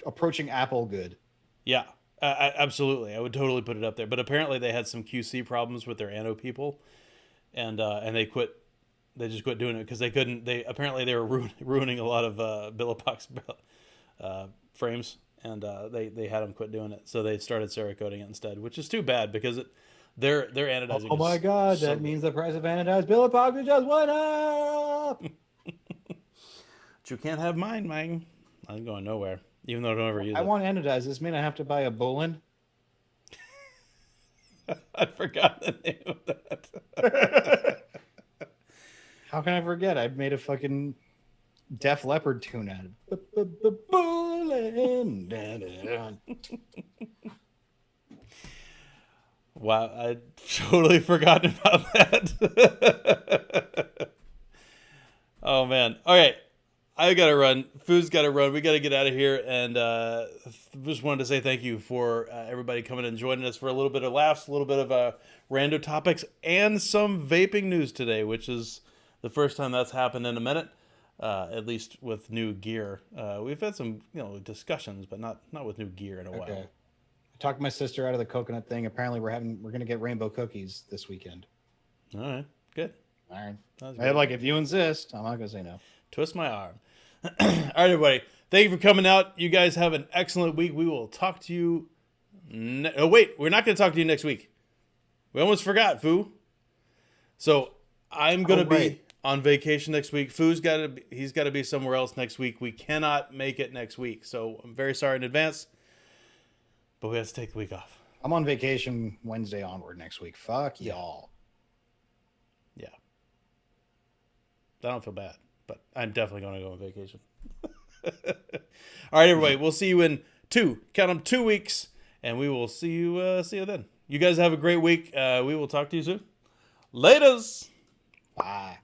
approaching Apple good. Yeah. Absolutely, I would totally put it up there. But apparently, they had some QC problems with their anode people, and they quit. They just quit doing it because they couldn't. They were ruining a lot of Billabong frames, and they had them quit doing it. So they started Cerakoting it instead, which is too bad because their anodizing. Oh my god, that means the price of anodized Billabong just went up. But you can't have mine, man. I'm going nowhere. Even though I don't ever use it. I want anodized. Does this mean I have to buy a Bolin? I forgot the name of that. How can I forget? I made a fucking Def Leppard tune out of it. Bolin. Wow, I totally forgotten about that. Oh, man. All right. I got to run. Food's got to run. We got to get out of here. And just wanted to say thank you for everybody coming and joining us for a little bit of laughs, a little bit of random topics, and some vaping news today, which is the first time that's happened in a minute, at least with new gear. We've had some discussions, but not with new gear in a while. I talked my sister out of the coconut thing. Apparently, we're going to get rainbow cookies this weekend. All right. Good. All right. Hey, like, if you insist, I'm not going to say no. Twist my arm. All right, everybody. Thank you for coming out. You guys have an excellent week. We will talk to you. Oh, wait. We're not going to talk to you next week. We almost forgot, Foo. So I'm going to be on vacation next week. Foo's he's got to be somewhere else next week. We cannot make it next week. So I'm very sorry in advance, but we have to take the week off. I'm on vacation Wednesday onward next week. Fuck y'all. Yeah. I don't feel bad. But I'm definitely going to go on vacation. All right, everybody. We'll see you in 2 weeks, and we will see you then. You guys have a great week. We will talk to you soon. Laters. Bye.